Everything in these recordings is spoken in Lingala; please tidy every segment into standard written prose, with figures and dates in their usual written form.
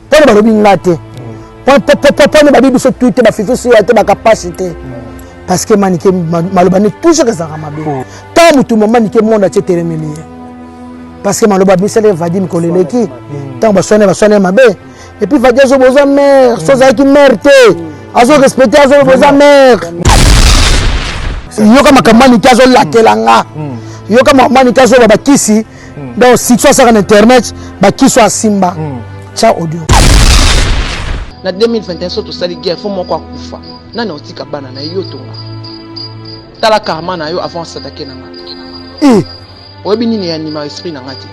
Pour ne pas l'oublier. Pour ne pas biso tout te ba fifi sur ta capacité. Parce que manique malobane toujours que ça ramabe. Tant mutu manique monde a terminé. Parce que malobane c'est le vadim koleleki. Tant ba sonner mabe. Et puis vadia zo besoin mère, soza qui merte. Azo respecter azo besoin mère. Yoka makamani kazo latelanga. Yoka makamani kazo babakisi. Donc si tu as ça en internet, bakisi a simba. Ciao audio. Na 2021 soto sali guerre faut moko akufa nani otika bana na yo tonga tala karma na yo avant s'attaquer na nga oyebi nini ya anima esprit na ngati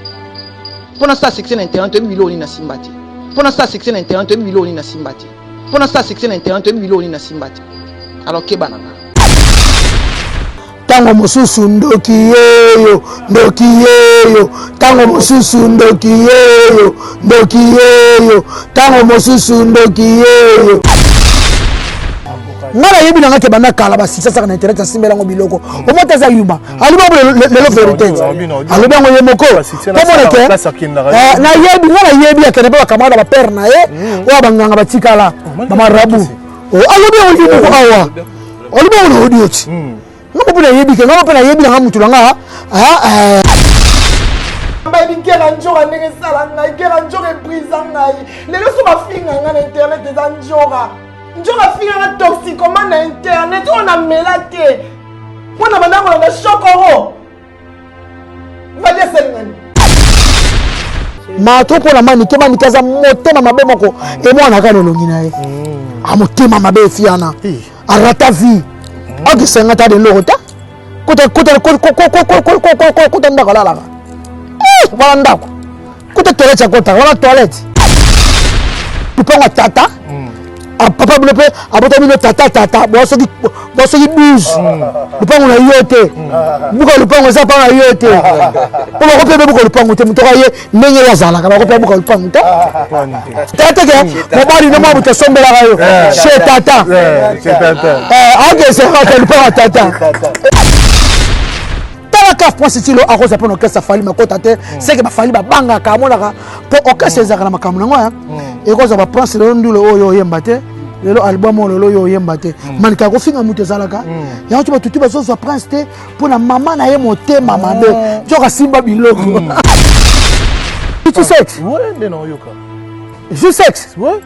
pona sa section internet oyebi biloni na simbati pona sa section internet oyebi biloni na simbati pona sa section internet oyebi biloni na simbati alors ke bana nga tango mosusu ndoki yeyo tango mosusu ndoki yeyo tango mosusu ndoki yeyo ngala yebi na ngate bana kala ba sisa saka na internet asimbela ngo biloko o mota za yuba aliba le vérité aliba ngo yemoko ko na yebi ngala yebi akene ba kamada ba père na ye wa banganga batikala ba marabu o aliba ngo yemoko awa aliba ngo odioti non pour yebi ke non pour yebi na mutu nga baby kera njora ndenge sala ngai kera njora brisa ngai lelo so bafinga nga na internet eza njora finga nga toxicomane na internet on a melate wana bandango na shokoro valia selingani ma to ko na mani ke mani kaza motema mabe moko e mwana kana longi na ye a motema mabe fiana arata vie agi senga ta de lorota kota ndako la wala ndako kota toilette kota wala toilette tuponga tata papa blope abota bino tata bosoki bouge lupango na yote buka lupango za pa na yote po ko pe buka lupango te mutoka ye ndenge ya zala ka ko pe buka lupango te tata ke mobali no mabuta sombela ka yo chez tata age se ka lupango tata ka prostitulo a cause pour que ça fali makota te c'est que ba fali ba banga ka monaka po okase ezaka na makamuna ngoya e cause ba prince le ndulo oyo yemba te lelo album oyo yo yemba te manika ko finga mutu ezalaka ya tu ba tutu ba zo prince te pour na mama na ye motema mabe joka simba biloko tu sexe ouais non yoka je sexe ouais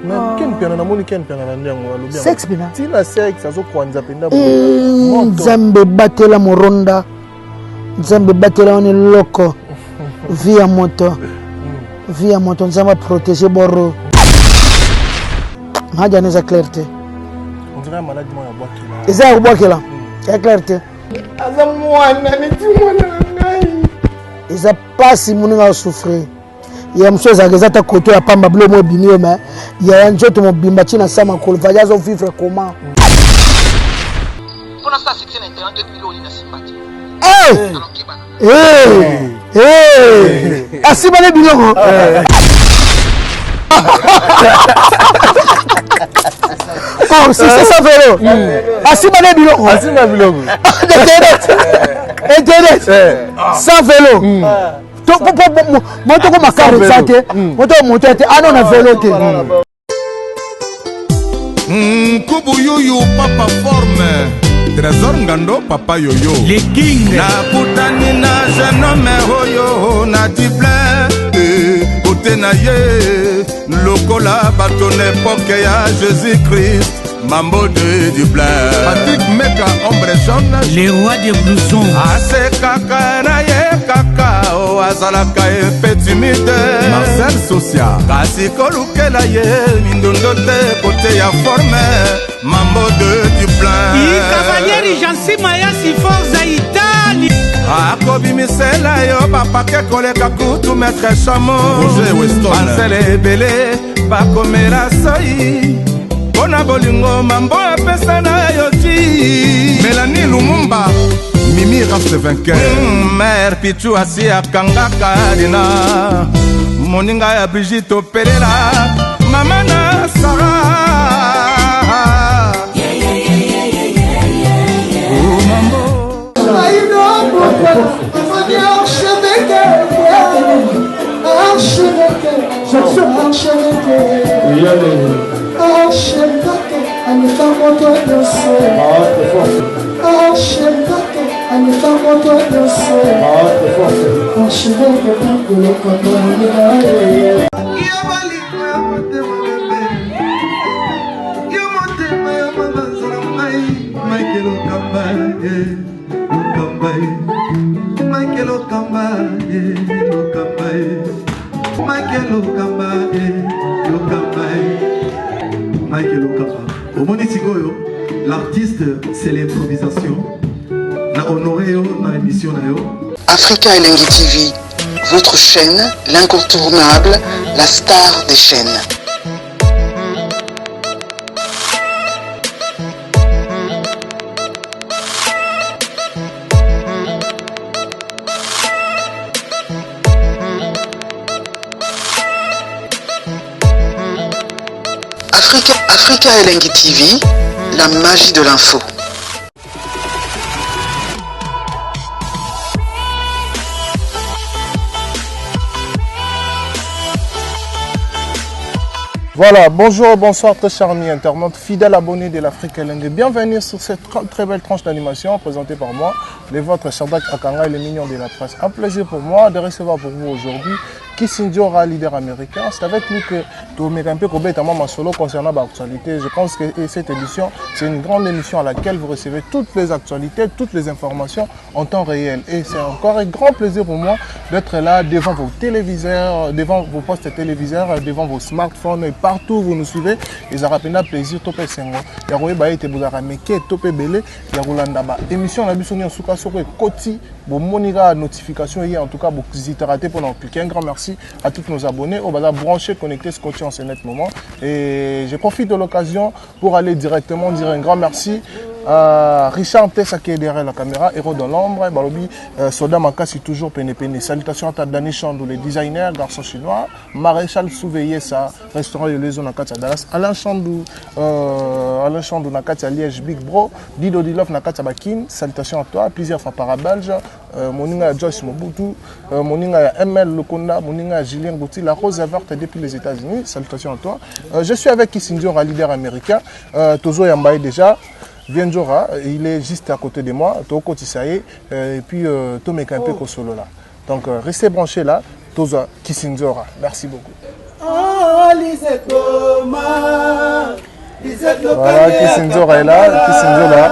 mais ken pena na moni ken pena na ndango alobi sexe pena tina sexe azo kwanza penda nzambe batela moronda nzambe batela oni loko via moto nzamba protéger boro haja neza clarté on dirait maladie mo ya bwakila eza bwakila ya clarté aza mwana neti mwana ngai eza pasi muninga souffrir ya msoza gezata koto ya pamba blo mo binio mais ya njoto mo bimba china sama ko vaja zo vivre comment pona sa section internet biloni na simbati asibale biloko oh si c'est ça vélo asibale biloko internet sans vélo moto ko makaro sate moto ate ano na vélo te kubu yuyu papa forme Trésor Ngando papa yoyo les kings na kutani na jeune homme oyo na dible côté na ye lokola bato n'époque ya Jésus-Christ Mambo de Dublin Patrick Meka ombre jaune les rois des blousons ase kaka na ye kaka o azalaka petit mide Marcel Socia kasi kolukela ye mindondo te côté ya forme Mambo de Dublin i cavalieri Jansi Maya si forza Italie akobimisela yo bapake koleka kutu maître chamo bansele ebele bakomela soi mpona bolingo mambo apesa na yo ti Mélanie Lumumba Mimi reste vainqueur mère Pichu asi akangaka dina moninga ya Brigitte opelela mama na Sarah archevêque L'artiste, c'est l'improvisation. Na honoré na émission na yo. Africa Elengi TV, votre chaîne, l'incontournable, la star des chaînes. Africa Elengi TV, la magie de l'info. Voilà, bonjour, bonsoir très chers amis internautes, fidèles abonnés de l'Afrique Elengi. Bienvenue sur cette très belle tranche d'animation présentée par moi, les vôtres Shadrack Akanga et les mignons de la presse. Un plaisir pour moi de recevoir pour vous aujourd'hui Kissindiora, leader américain. C'est avec lui que Tomé un peu ma solo concernant l'actualité. Je pense que cette édition, c'est une grande émission à laquelle vous recevez toutes les actualités, toutes les informations en temps réel. Et c'est encore un grand plaisir pour moi d'être là devant vos téléviseurs, devant vos postes téléviseurs, devant vos smartphones et partout où vous nous suivez. Et ça rappelle un plaisir. Topé Sengo. Yaroé Baïte Bouzarameke, Topé Belé, Yarolandaba. Émission la Bissoni en Souka Soko Koti. Bon, monira notification hier en tout cas, vous hésitez raté pendant cliquer. Un grand merci à tous nos abonnés. On va brancher, connecter, scotcher en ce net moment. Et je profite de l'occasion pour aller directement dire un grand merci à Richard Tessa qui est derrière la caméra, héros dans l'ombre, Balobi, Soda Makasi toujours pene. Salutations à Dani Chandou, le designer, garçon chinois, Maréchal Souveillé, ça, restaurant de Lezo Nakati à Dallas, Alain Chandou Nakati à Liège, Big Bro, Dido Dilov Nakati à Bakin, salutations à toi, plusieurs fois par Belge, Moninga Joyce Mobutu, Moninga ML Lokonda, Moninga Julien Gouti, la Rose verte depuis les États-Unis, salutations à toi. Je suis avec Kissindiora, leader américain, Tozo Yambaye déjà. Vienjora, il est juste à côté de moi, Toko Tisaye, et puis Tomé Kampe Kosolo là. Donc restez branchés là, Tozo Kissindiora. Merci beaucoup. Voilà, Kissindiora est là, Kissindiora.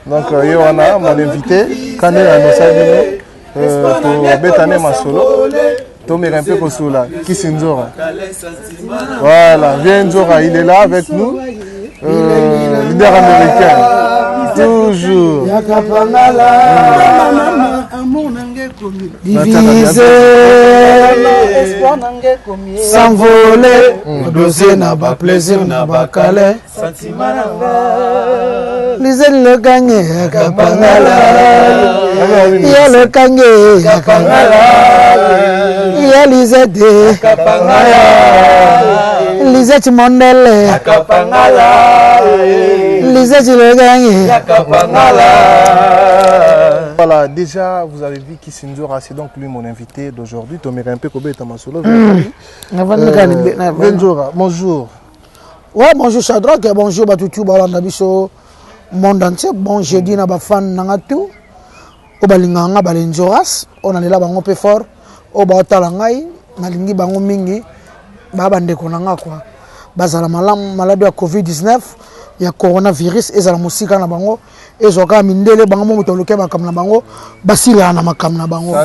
Donc Yohana, mon invité, Kane Anosabino, Betane Masolo, Tomé Kampe Kosolo là, Kissindiora. Voilà, Vienjora, il est là avec nous. Leader américain, toujours. Divisé, s'envoler, doser n'a pas plaisir, n'a pas calé. Lisez le gagné, il y a le gagné, il y a Lisez Lisette Mondele, Lisette le gagné. Voilà, déjà vous avez vu Kissindiora, c'est donc lui mon invité d'aujourd'hui. Tomé Kampe Kobe Tamasolo. Bonjour. Ouais, bonjour Shadrack, bonjour Batutu, Balandabiso, monde entier. Bon jeudi na bafan nangatu. Obalinganga balenjoras, on a là bango pe fort. Obaotalangai, nalingi bango mingi. Babandeko nanga quoi. Bazala maladie ya Covid-19, ya coronavirus ezala musika na bango, ezoka mindele bango motoloke bakamna bango, basila na makamna bango.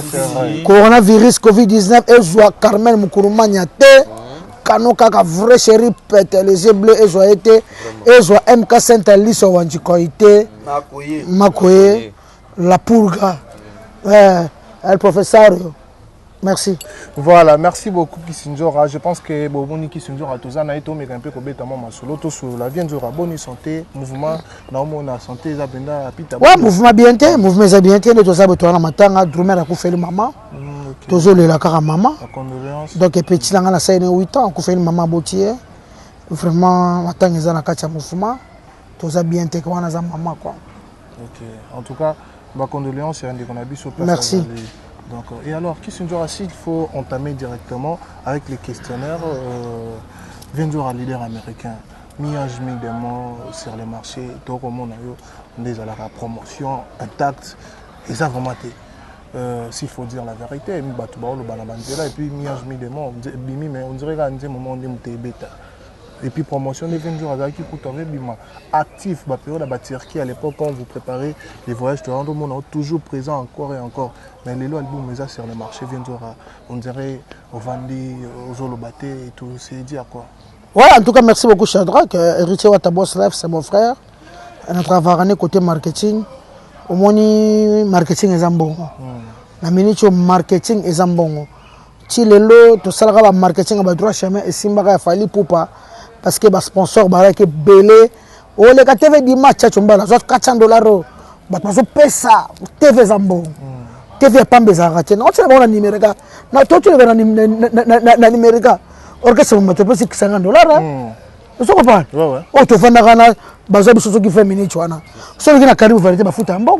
Coronavirus Covid-19 ezwa Carmel Mukurumanya te. Kano kaka vrai chéri pète les yeux bleus ezwa été, ezwa MK Saint-Alice wanjikoité. Makoye la purga. El professeur. Merci. Voilà, merci beaucoup Kissindiora. Je pense que Boboni Kissindiora Tozana et Tomé Kampe Kobe Tamama Solo sur la Vienjora bonne santé, mouvement na santé zabenda pita. Ouais, mouvement bien té, mouvement bien té de toza botona matanga, drumer a koufeli maman. Tozo le la kara maman. Condoléances. Donc petit langa na 8 ans, koufeli maman botier. Vraiment matanga za na katia mouvement. Toza bien té kwa na za maman quoi. OK. En tout cas, ma condoléance et un des qu'on a vu sur place. Merci. D'accord. Et alors, Kissinjora, s'il faut entamer directement avec les questionnaires, Ventura, leader américain, mi-âge, mi-démon sur les marchés, tout le monde a eu la promotion intacte, et ça vraiment été. S'il faut dire la vérité, et puis mi-âge, mi-démon, on dirait qu'à un moment, on est bêta. Et puis promotion des 20 jours avec qui pour actif, la période à Turquie à l'époque quand vous préparez les voyages, tout le monde est toujours présent encore et encore. Mais les lois albums mais ça sur le marché 20 jours, on dirait au Vandi, aux Olobaté et tout, c'est dit à quoi. Voilà, en tout cas merci beaucoup Shadrach, héritier Watabos Life, c'est mon frère. On a travaillé côté marketing. Au moins marketing est un bon. La minute marketing est un bon. Si le lot, tout ça le marketing a droit chemin et Simba a fallu pour pas. Parce que les sponsors sont belé. Oh, les TV du match, tu as $400. Tu payes ça. TV Zambo. TV pas besoin de rater. Non, tu es en numérique. Non, toi, tu es en numérique. Or, que c'est un peu plus $50. Tu comprends? Oh, tu fais un bazar sur ce qui fait minute. Celui qui a carré, vous verrez, foot un bon.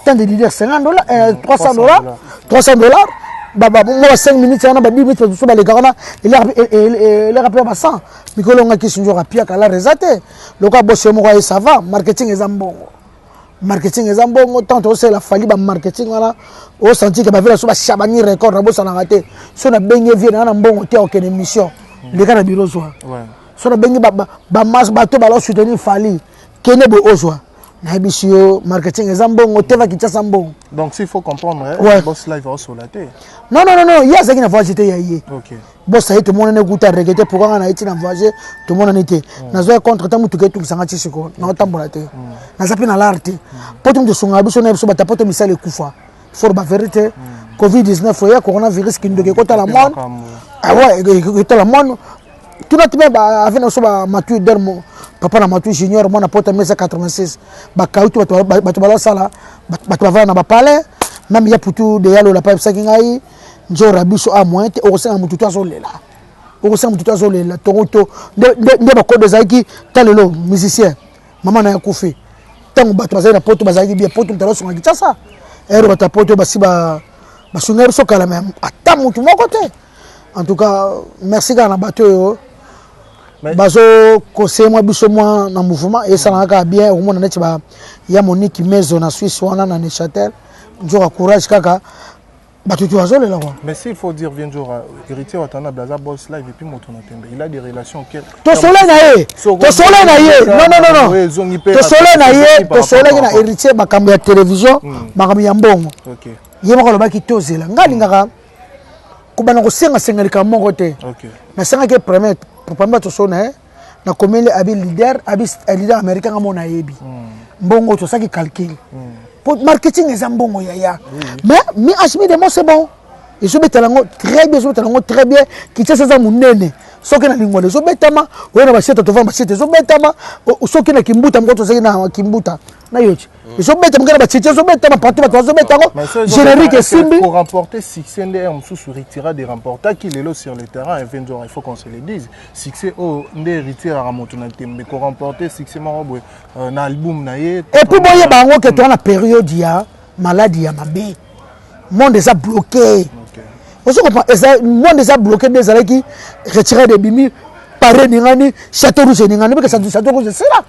Tant de leaders, $50, $300. $300. Moi 5 minutes, 10 minutes, les gars, il est rappelé à 100. Mais quand on a question de rapide, à la réalité, le cas bossé, moi, ça va. Marketing est un bon. Marketing est un bon. Tant que c'est la folie, marketing, voilà. Au senti que ma ville a chabani record, rabos en a raté. Si on a baigné, on a un bon hôtel, aucune émission. Les gars, bureau, soit. Si on a baigné, masse, bateau, ballon, soutenir, fali. Kene, au joie. Marketing est un bon, bon. Donc s'il faut comprendre, Boss Live va sur la tête. Non, il y a ça qui n'a pas été. Boss Live, tout le monde a goûté à regretter pourquoi on a été en voyage, tout le monde a été. Nous avons contre tant que tout ça, nous avons tambouré. Nous avons fait l'art. Pour tout le son abus, on a fait un peu de misère et koufa. Il faut la vérité. Covid-19, coronavirus qui nous décote à la monde. Ah ouais, il la monde. Tout le monde avait un matou d'hermo. Papa na matou junior, moi na porte 86. Ba kautu batu bala sala, batu bava na ba palais, même ya putu de yalo la pipe sakingai, njo rabiso a moins te okosenga mutu to azolela. Okosenga mutu to azolela, Toronto, de ba code zaki, talelo musicien. Maman na yakufi. Tango batu bazali na porte bazali bien porte mtalo songa kitasa. Ero batu porte basi ba sunga so kala même. Ata mutu moko te. En tout cas, merci gana bato yo. Bazo conseiller moi biso moi na mouvement et ça n'a bien au monde net ba ya Monique Mezo na Suisse wana na Neuchâtel njora courage kaka batu tu azole là quoi. Mais s'il faut dire bien njora héritier watana blaza Boss Live et puis moto na tembe il a des relations que to soleil na ye non to soleil na héritier bakambo ya télévision makambo ya mbongo OK ye mako loba ki tozela ngalingaka kubana ko senga sengalika moko te na senga ke premier pour pas tout na commune abi leader américain mon ayebi mbongo to ça qui calcule pour marketing est un bongo ya mais mi achemi de moi c'est bon et je mets lango très bien qui tient ça munene soki na lingwa zo betama we na basheta to vamba shete zo betama soki na kimbuta mkoto soki na kimbuta na yochi zo betama ngana bachete zo betama partout bato zo betango générique simbi pour remporter succès ndé msusu retira des remports qui est là sur le terrain et il faut qu'on se le dise succès au ndé retira à moto na tembe pour remporter succès marobwe na album na ye et puis boye bango que toi na période ya maladie ya mabe monde est bloqué. Vous comprenez? Le monde est bloqué des années qui retirent des bimi, paré n'ingani, château rouge n'ingani, parce que château rouge c'est là.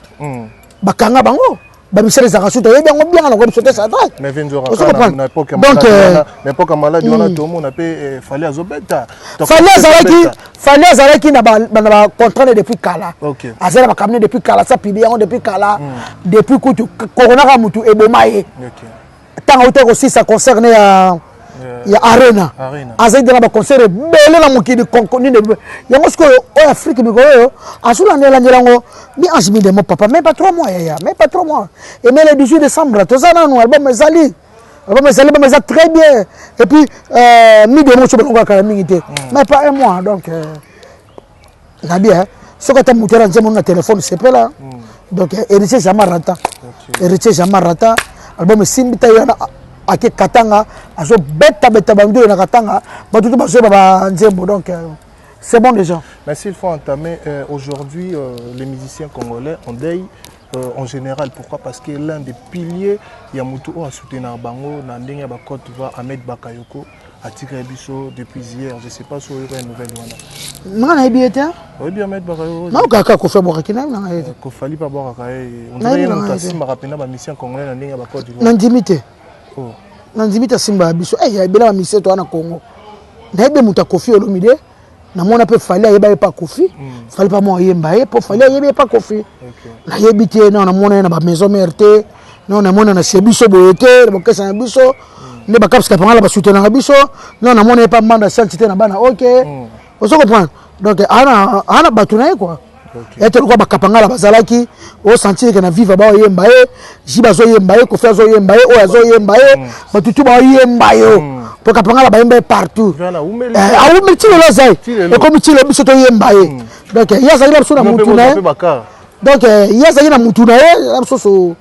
Bakanga bango, bamisere zarasu, tu es bien bien, on va sauter ça. Mais Ventura, donc l'époque maladie, on a tout le monde a payé, fallait azobeta. Fallait azaraki na ba contrat depuis Kala. Azara ba camion depuis Kala, ça pibé depuis Kala, depuis que corona ka mutu ebomaye. Tant autant aussi ça concerne il y a Arena. Azai de la concert belé la moki de conconi de yango sko o Afrique mi goyo asula ndela ndelango mi anjimi de mon papa même pas 3 mois ya même pas 3 mois et mais le 18 décembre to ça non album ezali mais ça très bien et puis mi de mon chobo ka kala mingité mais pas 1 mois donc na bien ce que tu mutera nzemo na téléphone c'est pas là donc héritier jamais rata album simbita yana ake katanga azo beta bandu na katanga batutu baso baba nzembo donc c'est bon déjà. Mais s'il faut entamer aujourd'hui les musiciens congolais en deuil en général. Pourquoi? Parce que l'un des piliers, il y a Moutou a soutenu Bango, Nandeng Bakot va Ahmed Bakayoko, à Tigrebiso depuis hier. Je ne sais pas si il y a une nouvelle. Non, on a bien été. Oui, bien Ahmed Bakayoko. Non, Kaka Kofa Borakina. Il fallait pas boire. On dirait que Simba rappelle ma mission congolaise Nandeng Bakot. Nandimité. Nandimité Simba Biso. Eh, il y a bien la mission toi en Congo. Naïbe Mouta Kofi Olomide. Na mona pe fallait ayeba pas Kofi. Fallait pas moi yemba pour fallait ayeba pas Kofi. Na yebité na mona na ba maison merte. Non na mona na sebiso boyete, ba kesa na biso. Ne ba kapska pangala ba soutenir na biso. Non na mona pas manda santité na bana. OK. On se comprend. Donc ana batuna quoi. Et te ko ba kapangala bazalaki o sentir que na vivre ba yemba jiba zo yemba Kofi zo yemba o azo yemba ba tutu ba yemba yo. Pour qu'après la baïmbe partout. Ah oui, mais tu le sais. Et comme tu le sais, tu es mbaye. Donc il y a ça qui est sur la moutounae. Donc il y a ça qui est la moutounae. La chose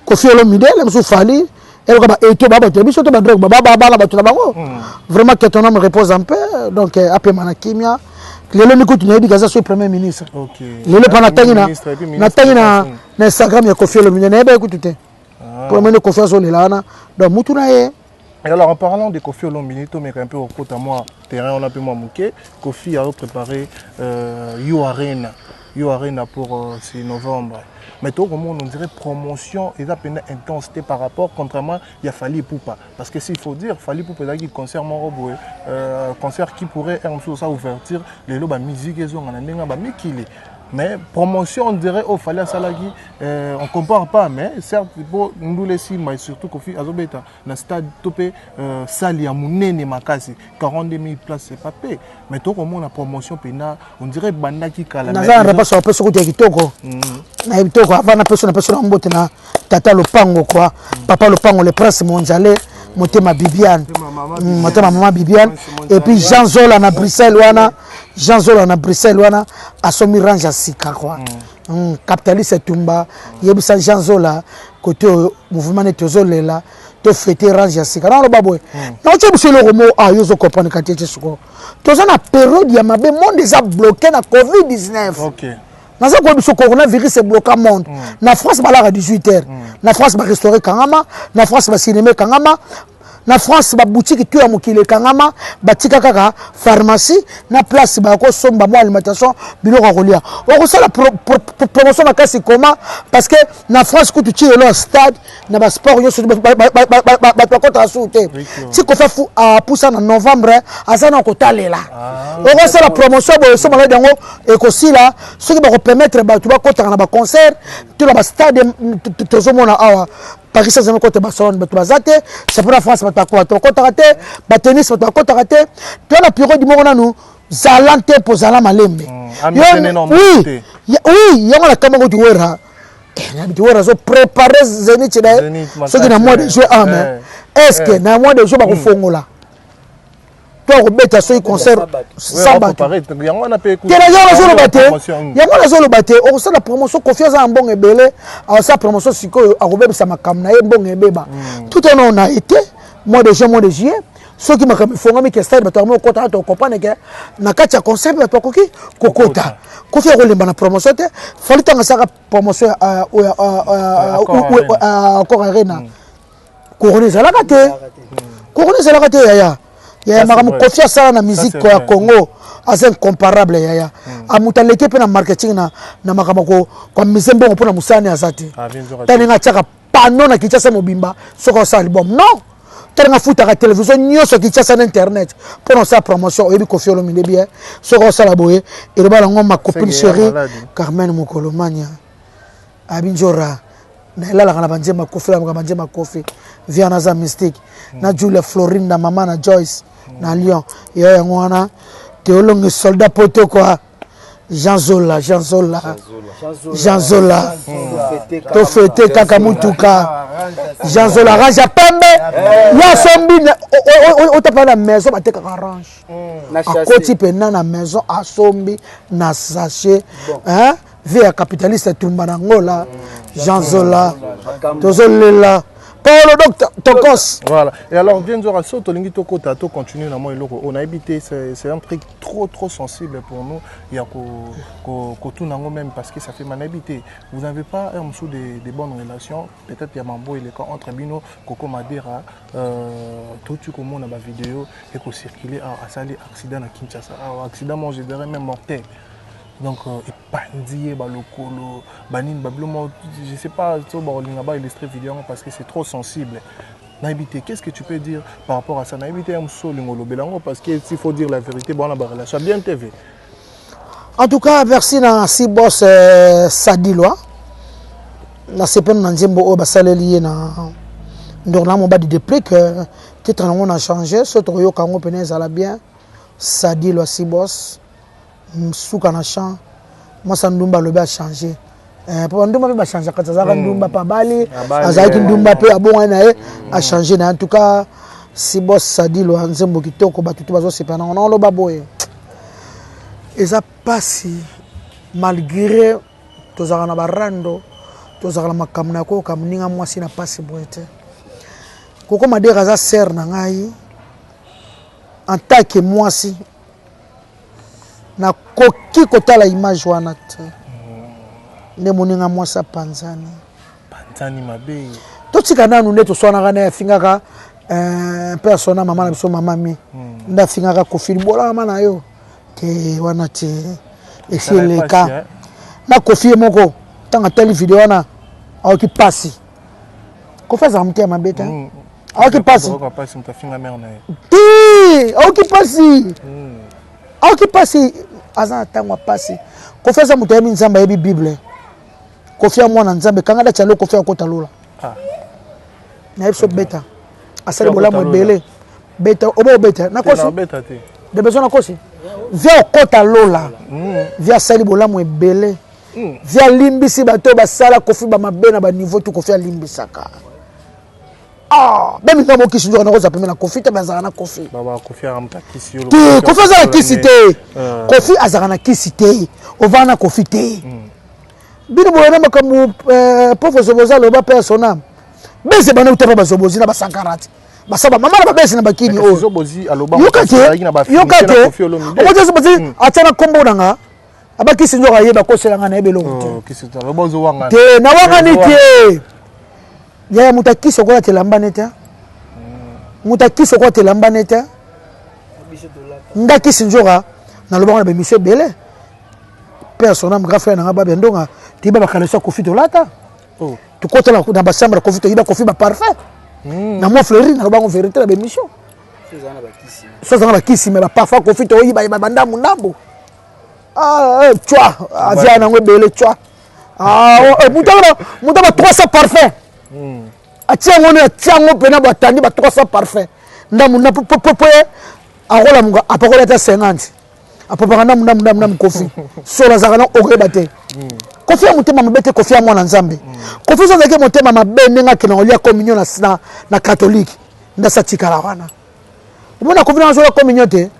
Kofi Olomide, la chose Fali. Et le gars et tout baba tu es biso tu vas drogue baba baba la tu la bago. Vraiment que ton homme repose un peu. Donc après manakimia. Les gens n'écoutent pas dire sur le premier ministre. OK. Les gens pendant na Instagram ya Kofi Olomide na ba écoute tout. Pour mener confiance au lelana. Donc moutounae. Et alors en parlant de Kofi Olomide, mais un peu au côté à moi, terrain on a pu moi mouquer. Kofi a préparé You Arena pour 6 novembre. Mais tout le monde on dirait promotion et ça peine intensité par rapport contrairement il y a Fally Ipupa parce que s'il faut dire Fally Ipupa là qui concert mon robot concert qui pourrait faire ça ouverture les lots musique ils ont un nenga ba mikili. Mais promotion, on dirait, oh, fallait à Salagi, on compare pas, mais certes, pour nous laisser, mais surtout Kofi Azobeta, dans le stade topé, Sali, Amounene, Makasi, 42 000 places, c'est pas payé. Mais tout comme on a promotion, on dirait Banda qui kala. Naza n'a pas sur la personne qui est kitoko. Na kitoko, avant la personne en botte na tata le pango quoi, papa le pango le prince mondialais. Motema Bibiane, Motema maman Bibiane, et puis Jean Zola na Bruxelles wana, Jean Zola na Bruxelles wana, asomi range sika quoi. Capitaliste Tumba, yebisa Jean Zola côté mouvement de là, te fêter range sika. Non le baboué. Non tu sais le romo ah yozo comprendre quand tu es soko. Tous en a période ya mabe monde déjà bloqué na Covid-19. OK. Dans ce cas, le coronavirus est bloqué au monde. La France va à 18h. La France va restaurer Kangama. La France va cinéma Kangama. La France va boutique tout à Mokile Kangama. Batika Kaka, pharmacie. La place va somba moi alimentation. Bilo Rolia. On reçoit la promotion de la casse comment? Parce que la France, quand tu es au stade, dans le sport, il y a si on fait pousser en novembre, à ça, on va aller là. On reçoit la promotion et aussi là, ce qui va permettre tu vas compter dans le concert, tu vas stade, tu vas Paris Saint-Germain contre Barcelone, tu vas rater, c'est pour la France, tu vas rater, tennis, tu vas rater. Tu as la période du monde, nous, Zalante pour Zalam Malembe. Oui, il y a la caméra du Wera. Tu vas préparer Zenit, ceux qui n'ont moins de jouer en main. Est-ce que dans moins de jouer au fond là? Toi, au bête à ce concert, ça bat. Il y a un batté. On sait la promotion confiance en bon et belé. On sait la promotion si à Robert Samakam bon et beba. Tout un an on a été, mois de juin, mois de juillet. Ceux qui m'ont fait un stade, tu comprends que na katia concert, tu as kokota. Kofi a roulé dans promotion. Fallait que ça promotion encore arena. Couronné ça la raté. Couronné ça la raté yaya. Il y a confiance dans la musique au Congo, c'est incomparable yaya. A mutaleke pe na marketing na makamako comme mizembo pour na musani azati. Tani nga tchaka pano na Kinshasa mobimba soko sa album. Non. Tani nga futa ka télévision nyoso Kinshasa na internet pour sa promotion et Kofi Olomide bien. Soko sa la boye et le bala ngoma copine chérie Carmen Mukolomania. Abinjora. Na ela la banjema Kofi la banjema Kofi. Viana za mystique. Na Julia Florine na mama na Joyce. Na Lyon yo yangwana teolongi soldat poto quoi Jean Zola to fete kaka mutuka Jean Zola ranja pembe ya sombi o tapa na maison bateka orange a koti pena na maison a sombi na sachet hein via capitaliste tumba na ngola Jean Zola tozolela Paul Docteur Tokos. Voilà. Et alors, bien sûr, to continue on a habité, c'est un truc trop sensible pour nous. Il y a tout même parce que ça fait mal habiter. Vous n'avez pas un sous des bonnes relations. Peut-être il y a Mambo et les camps entre Bino, Coco Madera, tout ce qu'on a ma vidéo et qu'on circulait à Sali accident à Kinshasa. Accident, moi je dirais même mortel. Donc, bandit, balokolo, banin, bablomo, je sais pas, illustrer vidéo parce que c'est trop sensible. Naïbité, qu'est-ce que tu peux dire par rapport à ça? Naïbité, parce qu'il faut dire la vérité, bon, on a relation bien TV. En tout cas, merci à si boss Sadilwa. La CPN Nanzimbo Oba Saleli na Ndorna Moba di depuis que titre on a changé, ce Toyo Kango Penez à la bien. Sadilwa si boss. Soukana chan moi ça ndumba le a changé pour ndumba va changer quand ça ndumba pas bali azaki ndumba pe abonga na a changé en tout cas si boss Sadilwa nzembo kitoko batutu bazo sepana on lo baboye et ça passe malgré tozaka na barando tozaka na makamna ko kamninga mwasi na passe boete koko madera za ser na ngai en tant que mwasi na koki kotala image wana te nde moninga mwasa panzani mabe totika nanu nde toswanaka na afingaka mpe asona mama na biso mama mi nde afingaka kofi libola mama na yo te wana te esi eleka na kofi ye moko ntango atali video wana aoki pasi kofi azaka mote ya mabe te aoki pasi te aoki pasi aoki pasi aza tangwa pasi kofi aza moto yebi nzambe yebi bible kofi ya mwana nzambe kanga da chalo kofi akota lola na yebi so beta asali bolamu ebele beta obo beta na kosi de besoin na kosi via okota lola via asali bolamu ebele via limbisi bato basala kofi ba mabe na ba niveau tu kofi alimbisaka même quand je suis venu à la Kofi, tu as un Kofi. Kofi a kisité. Kofi a un kisité. On va à Kofi. Bien, on a comme pauvre Zoboza, le bas personnel. Mais c'est pas nous qui avons Zobozi, na Sankarat. Basaba, maman n'a pas baissé na bakini. Zobozi, aloba. Yokate. On a combo nanga. Abaki sinjo aye bakose nanga na ebelo. Kisita. Lobozo wanga. Te na wanga niti. Ya mutaki sokola telamba neta mutaki sokola telamba neta ndaki sinjora na lobanga na bemission belé personnel grand frère na ba bendonga tiba bakalesa kofi dolata tu kota na basambra kofi to iba kofi ba parfait na mo fleury na lobanga vérité na bemission ça za na bakisi mais ba parfait kofi to iba banda mundambo twa avia na ngobele twa mutaba 300 parfait atiango pena batandi ba 300 parfait ndamu na popo akola munga apakola ta 50 apapaka ndamu kofi sola zakana okeba te kofi ya mutema mabete kofi ya mwana nzambe kofi zo zake mutema mabende ngaki na olia communion na catholique ndasa tikala wana umona kofi na zo communion te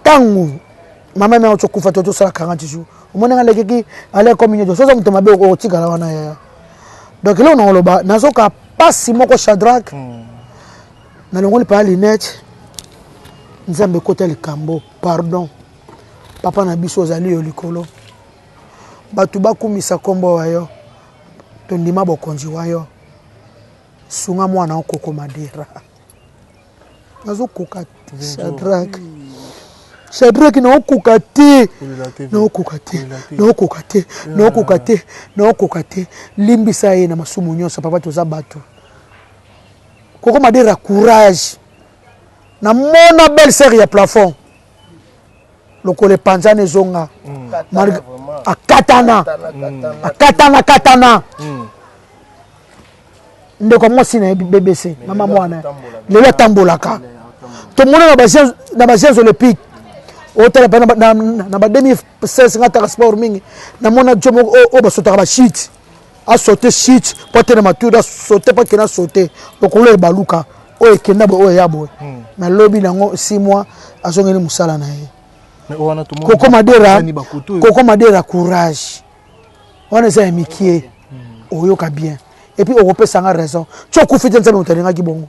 tangu mama me otokufa to sala 40 jours umona ngaleki ale communion so zo mutema be o tikala wana ya donc là on a loba nazoka pasi moko Shadrach na longoli pa linette nzambe kota likambo pardon papa na biso zali yo likolo batu bakumisa kombo wayo to ndima bokonzi wayo sunga mwana okoko madira nazokoka Shadrach na okukate na okukate limbisa ye na masumu nyonso papa toza bato koko madera courage na mona belle sœur ya plafond lokole panzane zonga akatana ndeko mwasi na BBC mama mwana lelo tambolaka to mona na basiences olympiques otala na ba 2016 ngata sport mingi na mona jomo o basota ba shit a sauter shit pote na matuda sauter pas kena sauter lokolo e baluka o ekenda bo o yabo na lobby nango 6 mois azongeli musala na ye Koko Madera courage wana za mikie oyoka bien et puis on ça a raison tu as confié dans ça qui bon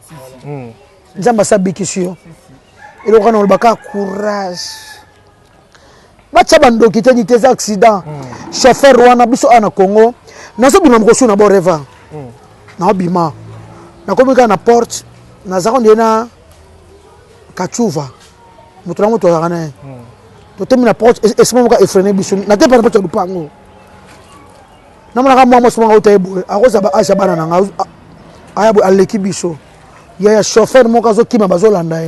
nzamba sa bikisio et le grand baka courage bacha bando qui tani tes accidents chauffeur wana biso ana Congo na so bima mkosu na boreva na bima na komika na porte na zako ndena kachuva mutu moto yana to temi na porte et ce moment ka effréné biso na te pas porte du pango na mona ka mo so nga utaibo akoza ba acha bana na ayabu aleki biso ya chauffeur mo kazo kima bazolanda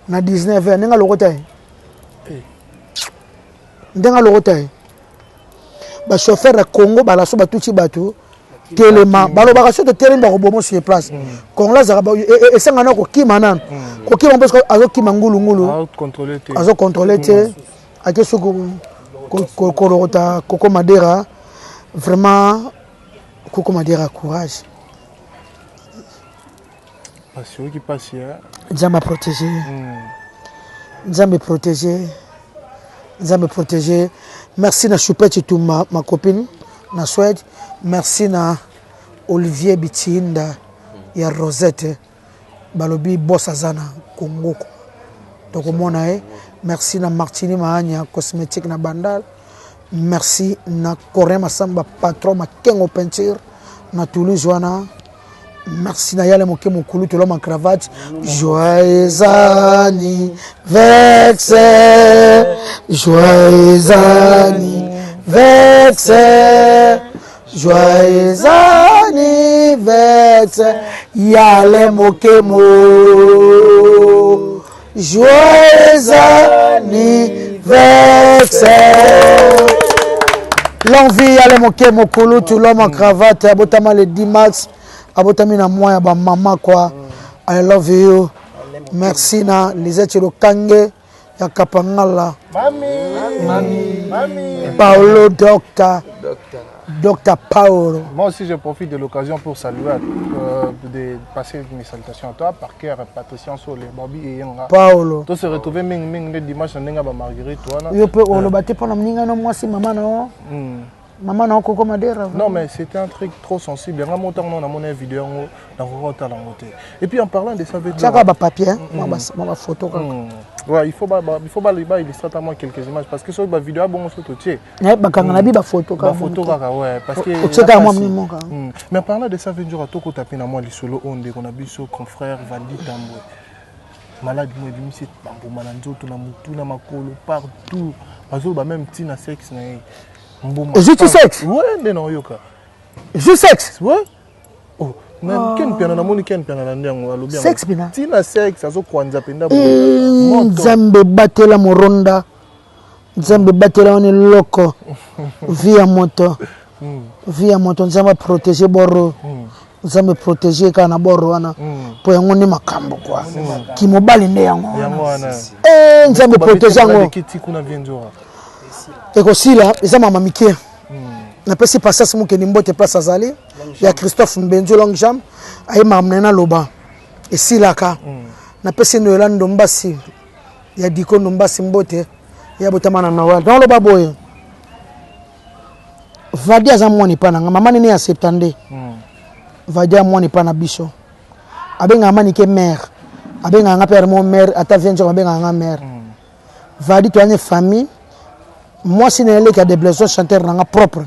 na 19h nenga lokota ndenga lokota ba chauffeur na Congo bala so batuchi batu telema balo baka so to telemba ko bomo sur place Congo la zaka et senga na ko kima nan ko kima parce que azo kima ngulu azo contrôler te ake so ko lokota Koko Madera vraiment Koko Madera courage celui qui passe hier. Nzamba protégé. Nzamba protégé. Nzamba protégé. Merci na Choupette tout ma copine na Suède. Merci na Olivier Bitinda ya Rosette. Balobi bossa zana Congo. Donc mona merci na Martini Mahanya cosmétique na Bandal. Merci na Corée Masamba patron ma Kengo peinture na Toulouse wana. Merci Nayale Moke Mokulu to l'homme en cravate. Joyeux anniversaire. Joyeux anniversaire. Joyeux anniversaire. Yale Moke Mo. Joyeux anniversaire. L'envie Yale Moke Mokulu to l'homme en cravate. Abotama le 10 mars. Abotamina moi ya ba mama quoi. I love you. Merci na Lisette Lokange ya Kapangala. Mami. Paolo Docteur Paolo. Moi aussi je profite de l'occasion pour saluer de passer mes salutations à toi par cœur Patricia Solé Bobby et Yanga. Paolo. Toi se retrouver le dimanche ndinga ba Marguerite toi na. Yo pe olo baté pour mninga no moi si maman no. Maman n'a Koko Madera. Non, mais c'était un truc trop sensible. On a monté une vidéo et puis en parlant de ça, tu as un papier, ma photo. Ouais, il faut illustrer à moi quelques images parce que sur la vidéo, bon, on se touche. Mais photo. Ouais, parce que. Mais en parlant de ça, je vais te taper dans moi les solo on a vu son confrère Valdi Tamboué. Malade, moi, je me suis dit, partout. Parce que même petit na sexe. Juste sexe? Ouais, non, yoka. Juste sexe? Ouais. Oh, même ken piano na moni ken piano na ndango alobi. Sexe bina. Tina sexe azo kwanza penda. Nzambe batela moronda. Nzambe batela on loko. Via moto. Via moto nzamba protéger boro. Nzambe protéger kana boro wana. Po yango ni makambo kwa. Ki mobali nde yango. Yango wana. Nzambe protéger yango. Kiti kuna viendora. Et aussi là, ils ont maman Mickey. Na pesi passage mon keni mbote place azali. Il y a Christophe Mbenzo Longjam, ayi mamnena loba. Et si là ka. Na pesi Noelan Ndombasi. Il y a Diko Ndombasi mbote. Il y a botamana na wa. Dans le baboy. Vadia za mwani pana maman ni acceptande. Vadia mwani pana biso. Abenga mani ke mère. Abenga nga père mon mère ata vienjo abenga nga mère. Vadi to ane famille. Moi, si je suis des blaisons chanteur propre.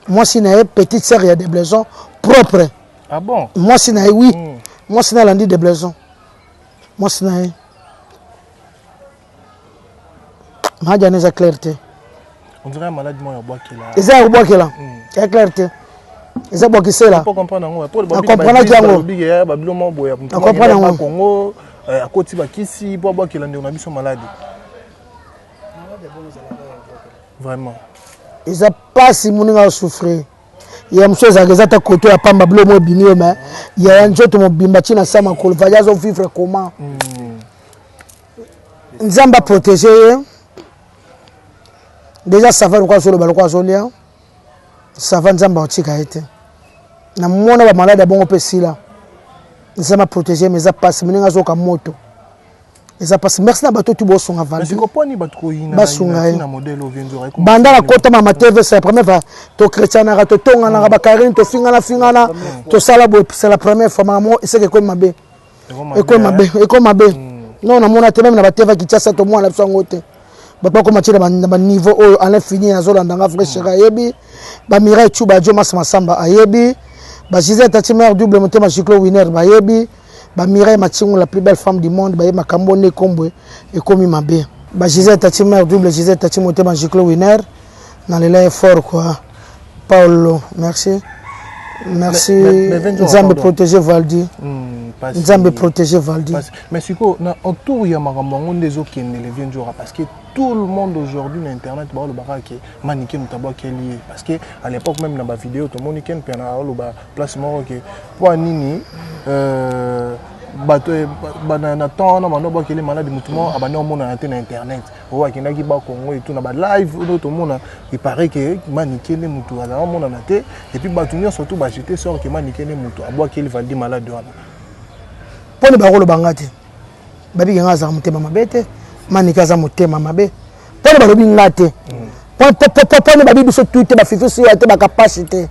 Moi, si je suis petite sœur, il y a des blaisons propres. Ah bon? Moi, si je suis oui. Moi, si je suis des blaisons. Moi, si je suis. Je suis une clarté. On dirait un malade qui est bois qui là. Il y a un bois qui là. Il y a clarté. Il y a un bois qui est là. Pour comprendre, pour comprendre qu'il y a un Congo, à côté de Kissi, pour boire qu'il a une maladie. Vraiment. Ils n'ont pas si mon a souffert. Il y a une chose à dire à côté à Pamba Bleu moi binio mais il y a un jour mon bimbati na sama ko va ya vivre comment. Nzamba protéger. Déjà ça va quoi sur le balcon solia. Ça va nzamba otika été. Na mona ba malade bon opesi là. Nzamba protéger mais ça passe mon nga zo ka moto. eza parce merci na bato tu bosonga mais vendu c'est quoi ni bato ina basonga na modèle au Vienzoura banda la kota ma TV c'est la première fois to chrétien na to tonga na ba karine to fingana to sala bo c'est la première fois maman c'est que comme mabe et comme mabe non na mona te même na ba TV qui tsa to moi na biso ngote ba pas comme tira ba niveau au à l'infini na zola ndanga fraîcheur ayebi ba Mireille Chuba Jo Masamba ayebi ba Gisèle Tatimer double motema cyclo winner ba ayebi ba Mireille Matingo la plus belle femme du monde ba ye makambo ne kombwe et comme mabe ba Gisèle Tatimer double Gisèle Tatimer motema cyclo winner dans les là fort quoi Paolo merci Nzambe protéger Valdi Nzambe protéger Valdi mais siko na autour ya makambo ndezo kende les Vienzoura parce que tout le monde aujourd'hui na internet ba lo baraka maniquer mutabo lié parce que à l'époque même dans ba vidéo to moniken pe na lo ba place moko ke po nini bato na temps na mano ba kele malade mutumo abana mona na internet o akina ki ba Congo et tout na ba live to mona il paraît que maniquer les mutu ala mona na te et puis bato nyo surtout ba jeter sort que maniquer les mutu abo kele Valdi malade wana pone ba rolo bangati babi nga za mutema mabete manika za mutema mabe pone ba lobi ngate pone babi biso tuite ba fifi so ate ba capacité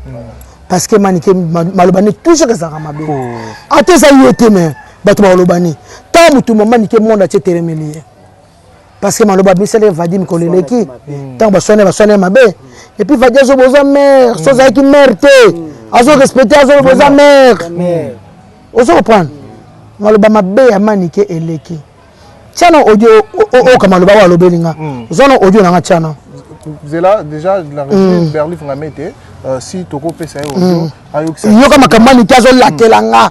parce que manique malobani toujours que ça mabe ate ça yete mais bato ba lobani ta mutu manique monde ate telemelier parce que maloba bisele Vadim koleleki tant ba sonne mabe et puis Vadim zo boza mère so za ki mère te azo respecter azo boza mère ozo comprendre maloba mabe ya manique eleki tiana audio o kama loba wa lobelinga zona audio na tiana zela déjà la régie Berlif ngamete si toko pesa audio yoka makamani kazo latelanga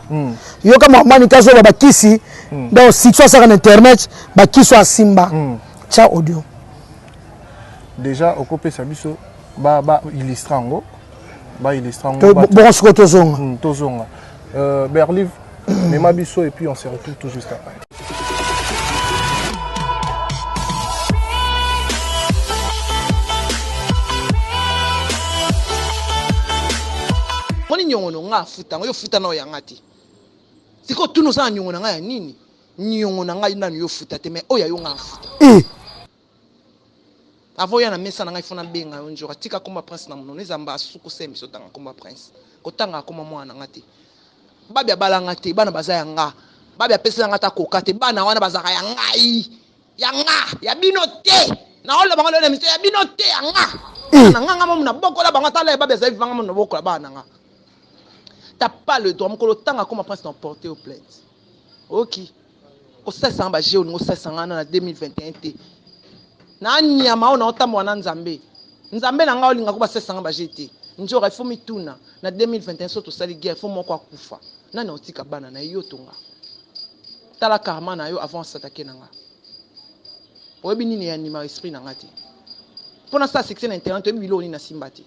yoka makamani kazo bakisi donc si tu sur internet bakiso asimba cha audio déjà oko pesa biso ba illustrango bon ce que tozonga Berlif Nema biso et puis on se retrouve tout juste après. Moni nyongo nga futa yo futa na yangati. Siko tuno sa nyongo nga ya nini? Nyongo nga ina yo futa te mais oya yo nga futa. Avoya na mesa nga ifona benga yo njora tika komba prince na muno nezamba suku sembi so tanga komba prince. Kotanga koma mwana ngati. Babi abalanga te bana baza yanga. Babi apesa nga ta kokate bana wana bazaka yangai. Yanga ya bino te. Na ola bango le misi ya bino te yanga. Na nga mo na bokola bango ta le babi za vivanga mo na bokola bana nga. T'as pas le droit, mon temps à comment prendre ton porter aux plaintes. Ok. Au 700 ba j'ai au 700 en 2021 t. Na nyama on ota mwana nzambe. Nzambe na nga olinga ko ba 700 ba j'ai t. Njora faut mituna na 2021 so to sali guerre faut moko akufa. Na na otika bana na yo tonga. Tala karma na yo avant s'attaquer na nga. Oyebi nini ya nima esprit na ngati. Pona ça succès na internet oyebi bilo ni na simbati.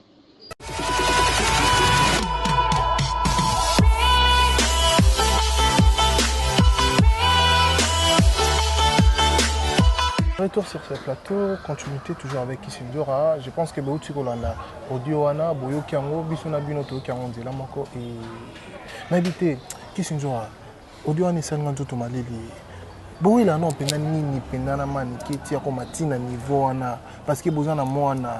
Retour sur ce plateau, continuité toujours avec Kisindora. Je pense que Bauti Kolanda, Audio Wana, Boyo Kiango, Bisuna Binoto, Kiango, Lamako et. N'habitez, Kisindora, Audio Wana Sanganto Tomalili. Boyo là non, Penani, Penana Mani, Ketia Komatina, niveau Wana, parce que Bozana Moana.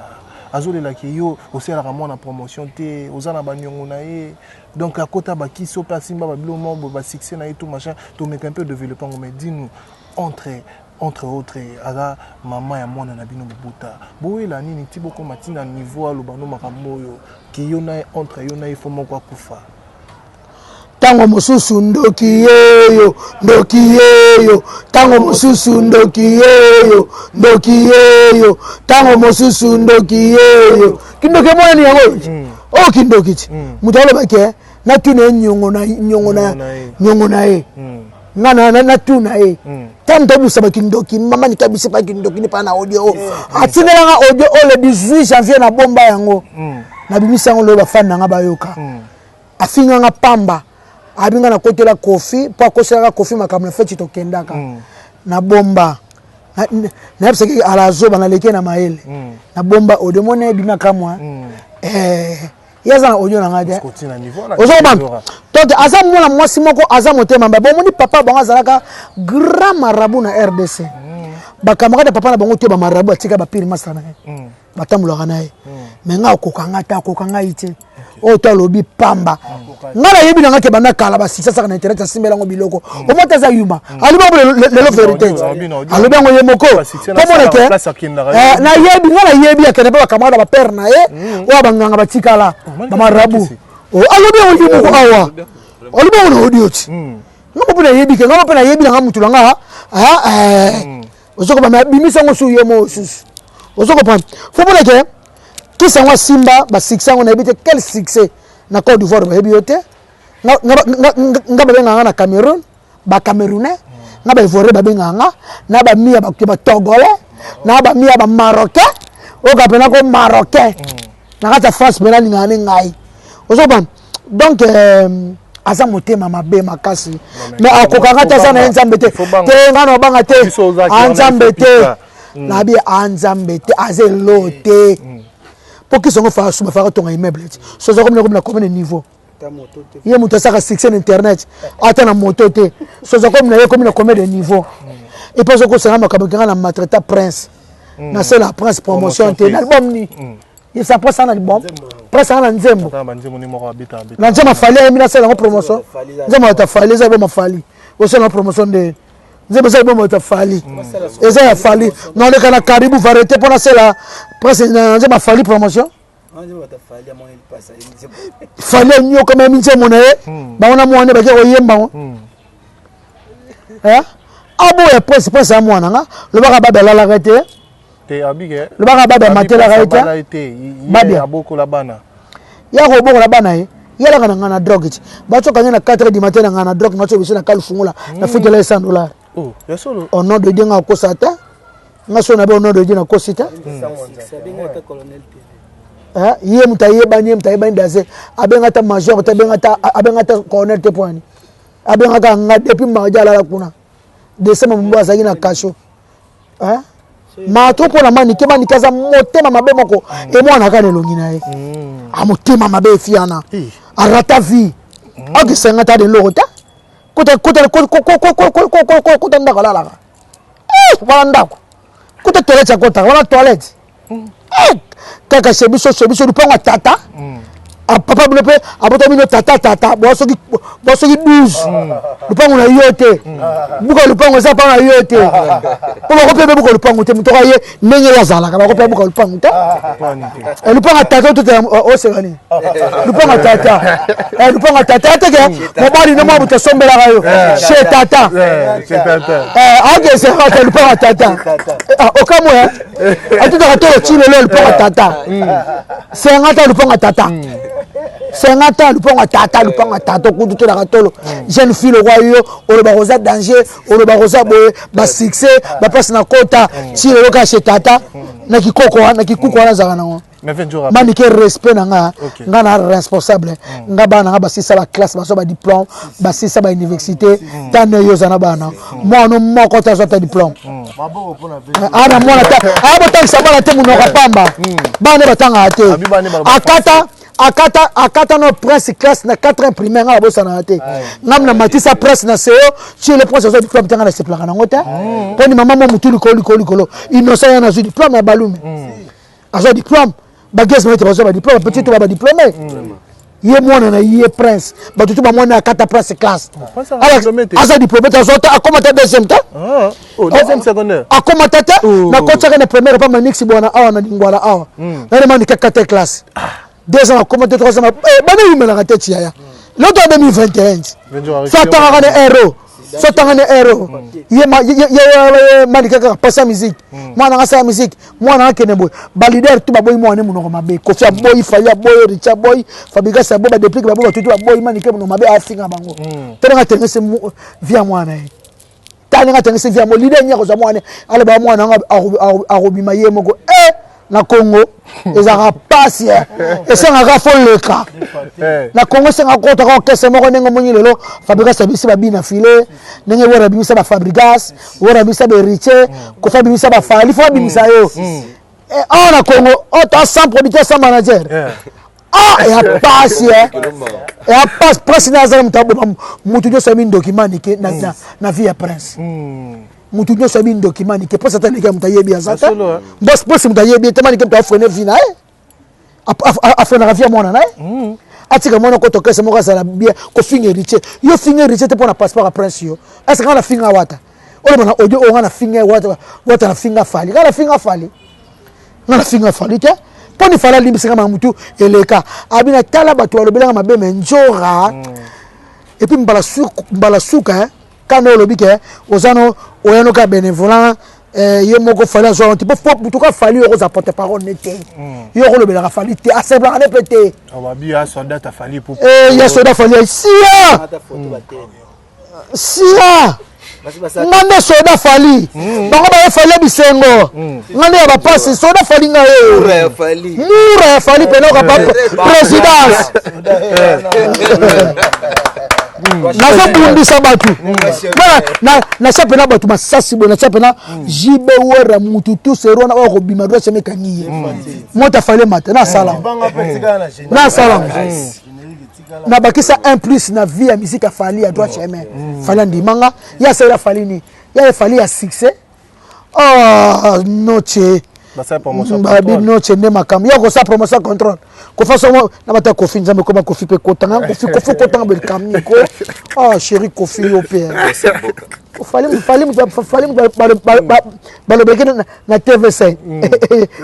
Azole la kiyo aussi la ramona promotion te ozana banyongo na ye donc à côté baki so pasimba ba blomo ba succès na tout machin to mettre un peu de développement mais dis-nous entre autres aga mama ya mwana na bino buta boye la nini tiboko matina niveau alobano makamoyo kiyo na entre yo na ifo moko akufa tango mosusu ndoki yeyo tango mosusu ndoki yeyo tango mosusu ndoki yeyo kindoke mwana ni yango o kindoki ti mutalo bake na tuna nyongo na ye na tuna ye tanto busaba kindoki mama ni kabisa pa kindoki ni pa na audio atinela nga audio le 18 janvier na bomba yango na bimisa ngo lo ba fan nga bayoka afinga nga pamba abinga na kotela kofi po akosela kofi makamna feti to kendaka na bomba na pseki ala zoba na leke na maele na bomba odemone bima kamwa yaza na audio na ngade ozoba to donc aza mwana mwasi moko aza motema mabe bomoni papa bango azalaka grand marabout na RDC bacamarade papa na bango te ba marabout atika ba pire masa na ye batamulaka na ye mais nga okokanga ta okokanga ite oto lobi pamba ngala yebi na ngake banda kala ba sisa saka na internet asimbela ngo biloko o mota za yuma ali ba le vérité ali ba ngo yemoko pomona ke na yebi ngala yebi akene ba camarade ba père na ye wa banganga batikala ba marabout o alobi ngo yemoko awa alobi ngo odioti ngamo pena yebi ke ngamo pena yebi na mutu nga ozoko ba bimisa ngo su yemo susu ozoko pan pomona ke qui sont Simba, bah succès on a habité quel succès na Côte d'Ivoire bah hebiote, nga benga na Cameroun, bah Camerounais, nga bah Ivoirien bah benga na bah mia bah Togolais, na bah mia bah Marocain, o ka pena ko Marocain, na kata France bena linga ngai, ozoban donc aza motema mabe makasi, mais akokanga ta sana nzambete, te ngana banga te, nzambete, na bi nzambete azelote. Pour qu'ils soient faits sur faire ton immeuble. Ce sont comme la commune niveau. Il y a muté ça succès internet. Attends la moto té. Ce sont comme la commune de niveau. Et parce que c'est un la maltraita prince. Na c'est la prince promotion té l'album ni. Il ça passe en album. Prince en nzembo. La nzembo fallait mina c'est la promotion. Nzembo ta fallait ça ma fallait. Aussi la promotion de nzembo ça bon ta fallait. Et ça a fallu. Non le kana Caribou variété pour la c'est la prince nzembo fallait promotion. Fallait nyo comme un nzembo na ba on a mo ne ba ke oyemba. Hein? Abo ya prince à moi nga. Le ba ba la arrêté. Le ba ba maté la arrêté. Babia boko la bana. Ya ko boko la bana il y a la drogue. Ba to kanya na 4h du matin na drogue na to biso na kalfungula na fuite la $100. Oh, ya solo. Au nom de Dieu nga kosata. Nga so na be au nom de Dieu na kosita. Yé mutaye banye ndaze abenga ta major ta abenga ta colonel te point. Abenga ka nga depuis marjala la kuna. Desema mbo azaki na kasho. Ma to pour la mani ke mani kaza motema mabe moko e mwana ka nelongi na ye. A motema mabe fiana. Arata vie. Ok senga ta de lorota. Kota ndako la la. Wala ndako. Kota toilette kota wala toilette. Kaka sebiso lupango tata. A papa bune pe abota bino tata boso ki 12. Lupango na yote. Buka lupango za pa na yote. Ko ko pe buka lupango te mutoka ye nenge ya zala ka ko pe buka lupango te. Lupango tata to o segani. Lupango tata. Lupango tata te ke mo bari no mo buta sombela ka yo. Chez tata. Chez tata. Ok c'est ça lupango tata. Okamo ya. Atu ka to chile le lupango tata. C'est ngata lupango tata. C'est un temps le pont à tata kudu to la katolo jeune fille le roi yo o ba rosa danger o ba rosa boye ba succès ba passe na kota ti le ka chez tata na kikoko na kikuko na zaka na mais 20 jours mani ke respect na nga na responsable nga bana nga ba sisa ba classe ba so ba diplôme ba sisa ba université tan yo zana bana moi no moko ta so ta diplôme ana mona ta abo ta sabana te muno ka pamba bana batanga ate akata no presse classe na 4 primaire nga bosa na te ngam na matisa presse na seo ci le presse so diplôme tanga na se plaka na ngota poni mama mo mutuli kolo innocent yana zo diplôme ya balume azo diplôme bagès mo te ba diplôme petit to ba diplômé ye mwana na ye prince ba tutu ba mwana akata presse classe azo diplômé ta zota akomata deuxième temps deuxième secondaire akomata ta na kocha na première pas manix bwana awa na dingwala awa na mani kakata classe 2 ans, comment 3 ans, il me l'a tête. L'autre 2021, soit un héros, soit un héros. Il y a Malika passe la musique. Moi, on a sa musique. Moi, on a Kenebo. Balider, tout baboy, moi, on a mabé. Kofi Boy, Faya Boy, Richard Boy, Fabrica Sabo, depuis que Babo, tout Boy, Manika, on a mabé à Finga Bango. T'as intérêt, c'est via moi. T'as intérêt, c'est via moi. L'idée, il y a un mois, allez, bah, moi, on a Robimaye, Mogo. Na Congo ezaka pasi esanga fo leka na Congo senga kota ko kese moko nengo monyi lelo fabrica sabisi babina file nenge wora bimisa ba fabricas wora bimisa be riche ko fa bimisa ba fali fo bimisa yo na Congo on ta sans producteur sans manager Ah, et à passe, et à passe, prince Nazar, Moutounio Sami document, na vie à prince. Moutounio Sami document, qui est pas certain que Moutaye bien ça. Boss, Moutaye bien, tellement que tu as frené vina, a fait la vie à mon anaï. Atika mon côté, que c'est mon gars, bien, qu'on finit héritier. Yo finit héritier pour un passeport à prince. Est-ce qu'on a fini à Wata? On a fini à Wata, Wata a fini à Fali. On a fini à Fali. On a fini à Fali, tiens. Pour nous faire l'impression que Mamoutou et les cas, Abina Talabatou, le bilan m'a bien menjora. Et puis Mbalasouka, quand on le dit, aux anneaux, au Yanoka bénévolant, Yemoko fallait jouer un petit peu. En tout cas, fallu aux apporte-parole n'était. Yoro le bilan fallu, assez blanc à répéter. On va bien soldat a fallu pour. Il y a soldat fallu. Sia! Ngane soda fali bango ba fali bisengo ngane ba passe soda fali ngayo mura fali pena ka présidence na bundisa batu na chapena batu masasi bona chapena jibe wora mututu serona ba ko bima do cheme kangiye mota fali mata na sala na bakisa un plus na vie ya musique a fali à droite chemin fali ndimanga ya sera fali ni ya fali ya succès oh noche ça promotion babi noche ne makam ya ko sa promotion contrôle ko façon na bata kofi nzambe ko ba kofi pe kotanga kofi kotanga be kamni ko oh chéri kofi au père fali balobeke na TV5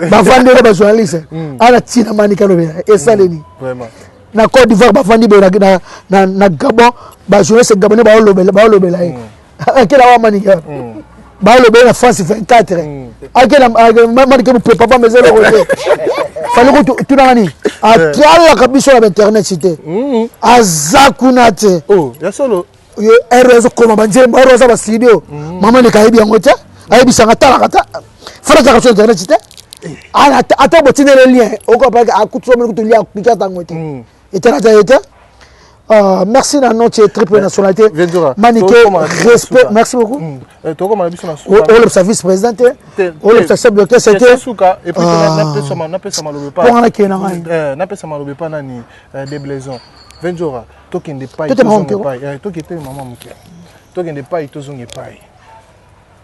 ba vendre ba journaliste ala tina manika lo et ça leni vraiment na Côte d'Ivoire ba fandi be na Gabon ba journaliste gabonais ba lobela akela wa manika ba lobela na France 24 akela manika mu papa mais zelo côté fallait que tu nani akala kabisa na internet cité azakunate oh ya solo yo erezo koma banje ba roza ba studio mama ne kaibi yangote ayibi sanga tala kata fara ta sur internet cité ala ata botine le lien oko pa akutu so me lien appliquer tangote et merci à notre triple nationalité. Manique, respect. Merci beaucoup. Le service président. Le service bloqué, c'était. Et puis, des blaisons. Venjora, token de paille. Token de paille,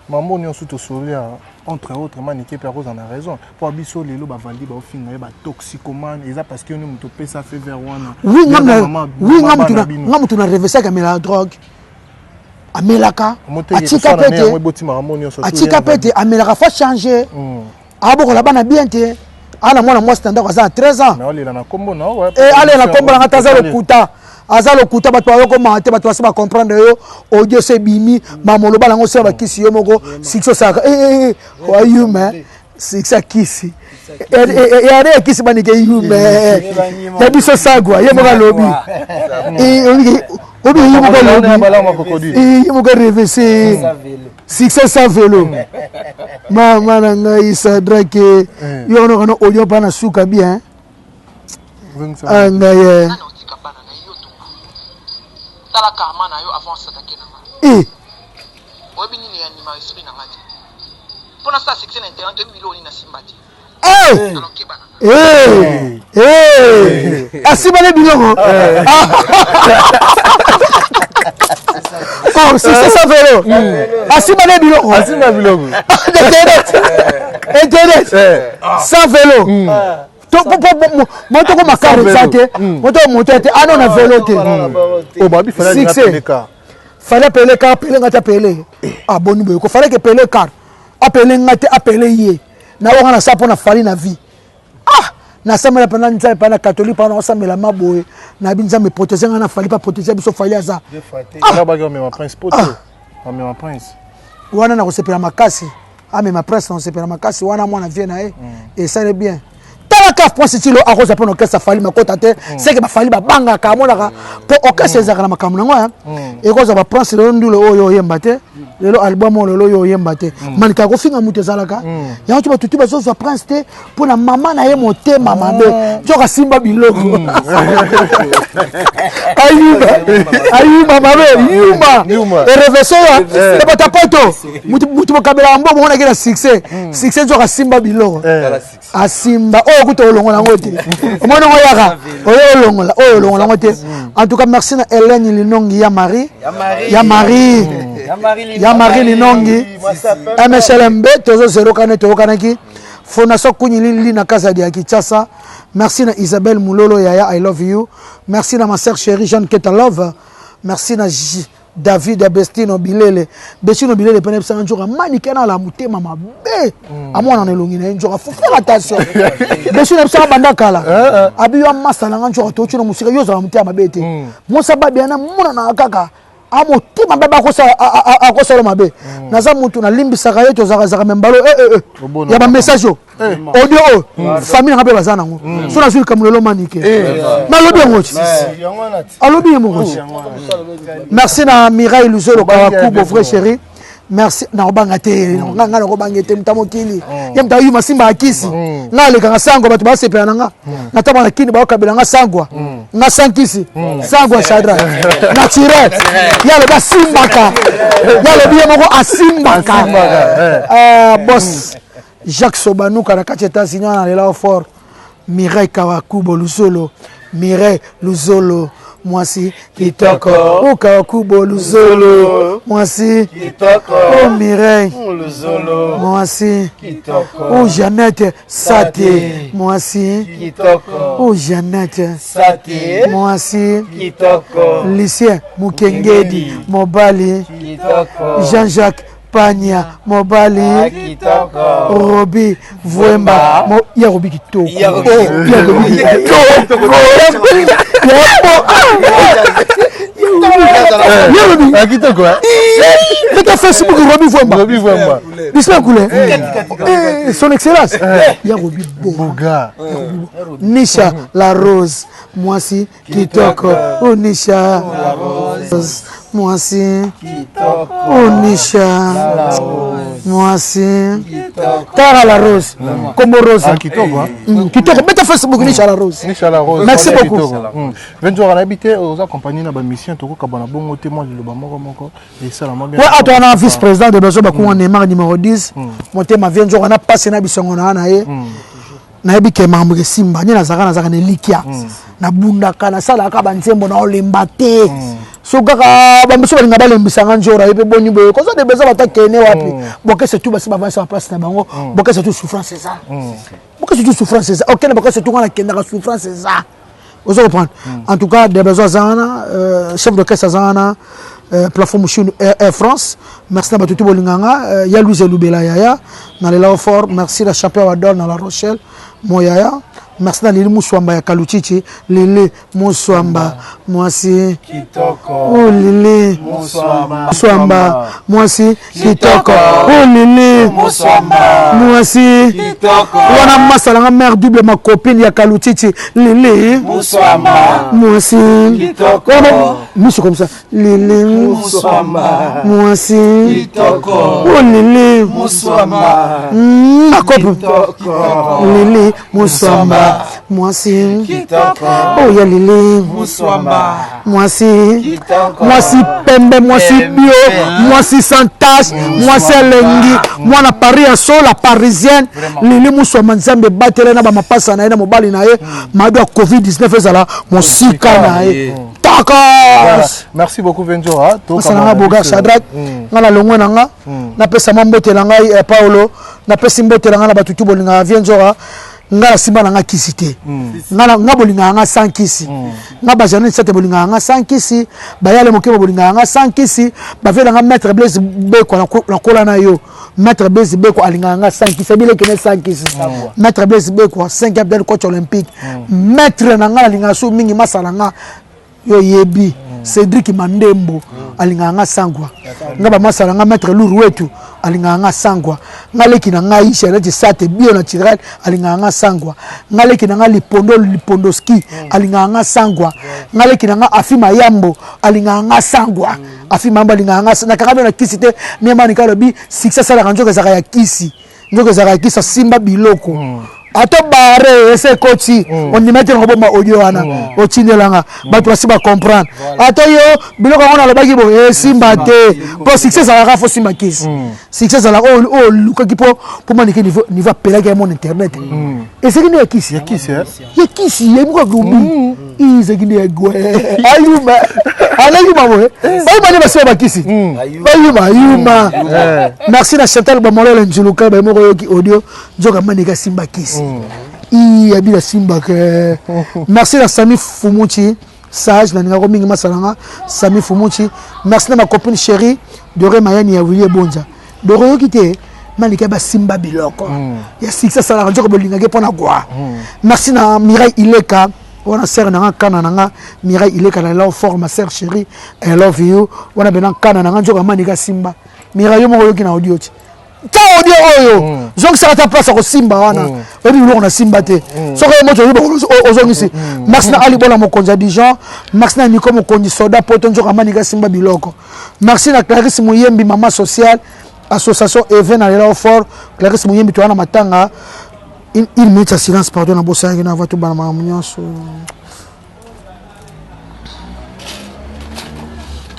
maman on surtout sourire entre autres maniqué par cause en a raison pour abisso les loba vandi ba finir ba toxicomane et ça parce que nous topé ça fait vers one oui ngam tu na revesa kamera drogue amelaka atika pete amelaka faut changer aboko la bana bien te ana mwana moi standard à 13 ans mais on est na kombo na ouais et allez na kombo na taza le kuta azalo kuta bato ayoko mate bato basa comprendre yo audio se bimi mamolo bala ngo se ba kisi yo moko sikso saka why you man siksa kisi et kisi banike you man ya biso sagwa ye moka lobi obi ye moka lobi ye moka revese siksa sa vélo mama na ngai sadrake yo no audio bana suka bien ngaye tala kama na yo avant s'attaquer na nga obi nini ya nima esprit na ngati pona sa section internet milioni na simbati asibane bilongo oh c'est ça vélo asibane bilongo internet sans vélo moto ko makaro sate moto montete ano na vélo te o babi fallait appeler car appeler ngata appeler aboni boy ko fallait que appeler car appeler ngata appeler ye na o kana sapo na fali na vie na samela pena nza pena catholique pena o samela maboy na binza me protéger ngana fali pas protéger biso fali aza na ba mais ma prince poto mais ma prince wana na ko sepela makasi mais ma prince na sepela makasi wana mwana vie na et ça est bien la caf pour style à cause pour que ça fallait ma côte c'est que ma fallait banga kamona pour aucun ces armes makamna et cause va prendre le ndulo oyo yembate le album le oyo yembate manika ko finga mutezalaka ya tu ba tutu ba zo prince te pour la maman na ye monter maman be tu ka simba biloko ayu maman be yuma et reverser et pas tapoto mutu kabela ambo mona kila succès tu ka simba biloko a simba kuta olongola ngo te omona ngo yaka oyo olongola ngo te. En tout cas merci na Hélène Linongi ya Marie Linongi MSLMB tozo 0 kane to kanaki Fondation Kunyili na casa de Kinshasa. Merci na Isabelle Moulolo Yaya I love you. Merci na ma sœur chérie Jeanne Ketalove. Merci na David Bestino Bilele pene pesa njora manikena la mutema mabe amona na elongi na njora faut faire attention Bestino pesa banda kala abiyo masala njora to chino musika yoza la mutema mabe te mosa babia na mona na kaka amotema baba akosala mabe naza mutu na limbisaka yeto zaka membalo ya ba message audio famille ngabe bazana ngo so na zuli kamulelo manike malobi ngoti alobi ngoti. Merci na Mireille Luzolo Kubo frère chéri. Merci na obanga te nganga na obanga te mtamokili ya mtayu masimba akisi ngale kanga sango batu ba sepela nanga nataba na kini ba kabela nga sangwa nga sankisi sangwa shadra naturel ya le basimbaka ya le bien moko asimbaka boss Jacques Sobanuka na kacheta signal na lela fort Mireille Kawakubo Luzolo Mwasi kitoko Kawakubo Luzolo Mwasi kitoko Mireille Luzolo Mwasi kitoko Jeannette Sate Mwasi kitoko Jeannette Sate Mwasi kitoko Lucien Mukengedi Mobali kitoko Jean-Jacques Panya Mobali kitoko Robi Vuemba ya Robi kitoko ya Robi kitoko Facebook Robi Vuemba Bisla Koulé son excellence ya Robi Boga Nisha la Rose Mwasi kitoko Nisha la Rose Mwasi kitoko Nisha Mwasi Tara la Rose comme Rose kitoko kitoko mets Facebook Nisha la Rose. Merci beaucoup. Venzo on a habité aux accompagnés na ba mission toko kabana bongo témoin de loba moko et ça la bien. Ouais attends vice-président de Bezo ba ko Neymar numéro 10 motema Venzo on a passé na bisongo na ye na ebike mambre simba ni na zaka ne likia na bunda kana sala ka banzembo na olemba te so kaka bambiso balinga balembisanga njora ebe boni boye kozo de besoin batakene wapi boke c'est tout basi ba va place na bango boke c'est tout souffrance c'est ça boke c'est tout souffrance c'est ça OK na boke c'est tout kana kenda ka souffrance c'est ça vous comprenez en tout cas des besoins zana chef de caisse zana plateforme Air France merci na batutu bolinganga ya Louise Lubela yaya na lela fort merci la champion Wadol na La Rochelle moyaya merci na Lili Muswamba ya Kaluchichi Lili Muswamba mwasi kitoko Lili Muswamba mwasi kitoko Lili Muswamba mwasi kitoko wana masalanga mère double ma copine ya Kaluchichi Lili Muswamba mwasi kitoko monsieur comme ça Lili Muswamba mwasi kitoko Lili Muswamba ma copine Lili Muswamba Mwasi kitoko oh ya Lili Muswamba mwasi kitoko mwasi pembe mwasi bio mwasi sans tache mwasi lengi mwana Paris ya so la parisienne Lili Muswamba nzambe batele na ba mapasa na ye na mobali na ye mado Covid-19 ezala mosika na ye taka. Merci beaucoup Venjora to kana boga Shadrach ngala longwe nanga na pesa mambote la ngai Paulo na pesa mbote la ngala batutu bolinga Venjora ngala simba nanga kisite ngala ngabolinga nga sankisi ngaba janine sete bolinga nga sankisi bayale mokebo bolinga nga sankisi bavela nga maître Blaise Beko na kola na yo maître Blaise Beko alinga nga sankisi bile kene sankisi maître Blaise Beko 5e del coach olympique maître na ngala linga so mingi masala nga yo yebi Cédric Mandembo alinganga sangwa ngaba masala nga maître Lourou wetu alinganga sangwa ngaleki na ngai Charlotte Sate bio naturel alinganga sangwa ngaleki na ngali Lipondoski alinganga sangwa ngaleki na nga Afima Yambo alinganga sangwa Afima Yambo alinganga na kakabe na kisite niema nikalobi success ala kanjoka zaka ya kisi njoka zaka ya kisa simba biloko ato bare ese koti on y mettre ngo bomba audio wana o tinelanga bato basi ba comprendre ato yo biloko ngona lo baki bo simba te pour succès ça va faut simba kiss succès ça la o luka ki pour maniquer niveau pela ke mon internet et c'est qui kiss ya kiss ya mo go c'est qui est go ayuma ayuma mo ayuma ne ba se ba kiss ayuma merci na Chantal Bamolo Njuluka ba mo ko audio joka manika simba kiss il y a simba que merci à Sami Fumuchi sage na ngako mingi masalanga Sami Fumuchi merci à ma copine chérie Doré Mayani ya William Bonja Doré kité malika ba simba biloko ya succès ça la radio ko bolinga ke pona quoi merci na Mireille Ileka on a serre na kana na Mireille Ileka na love for ma sœur chérie I love you on a bena kana na joka manika simba Mireille mo yoki na audio ta audio oyo zongi ça ta place ko simba wana obi lo na simba te so ko moto ozongi si Max na Ali Bola mokonza Dijon Max na Nico mokonzi soda poto njoka manika simba biloko merci na Clarisse Muyembi mama sociale association Even à l'Élan fort Clarisse Muyembi to wana matanga il met silence pardon na bossa na voiture bana mamunyoso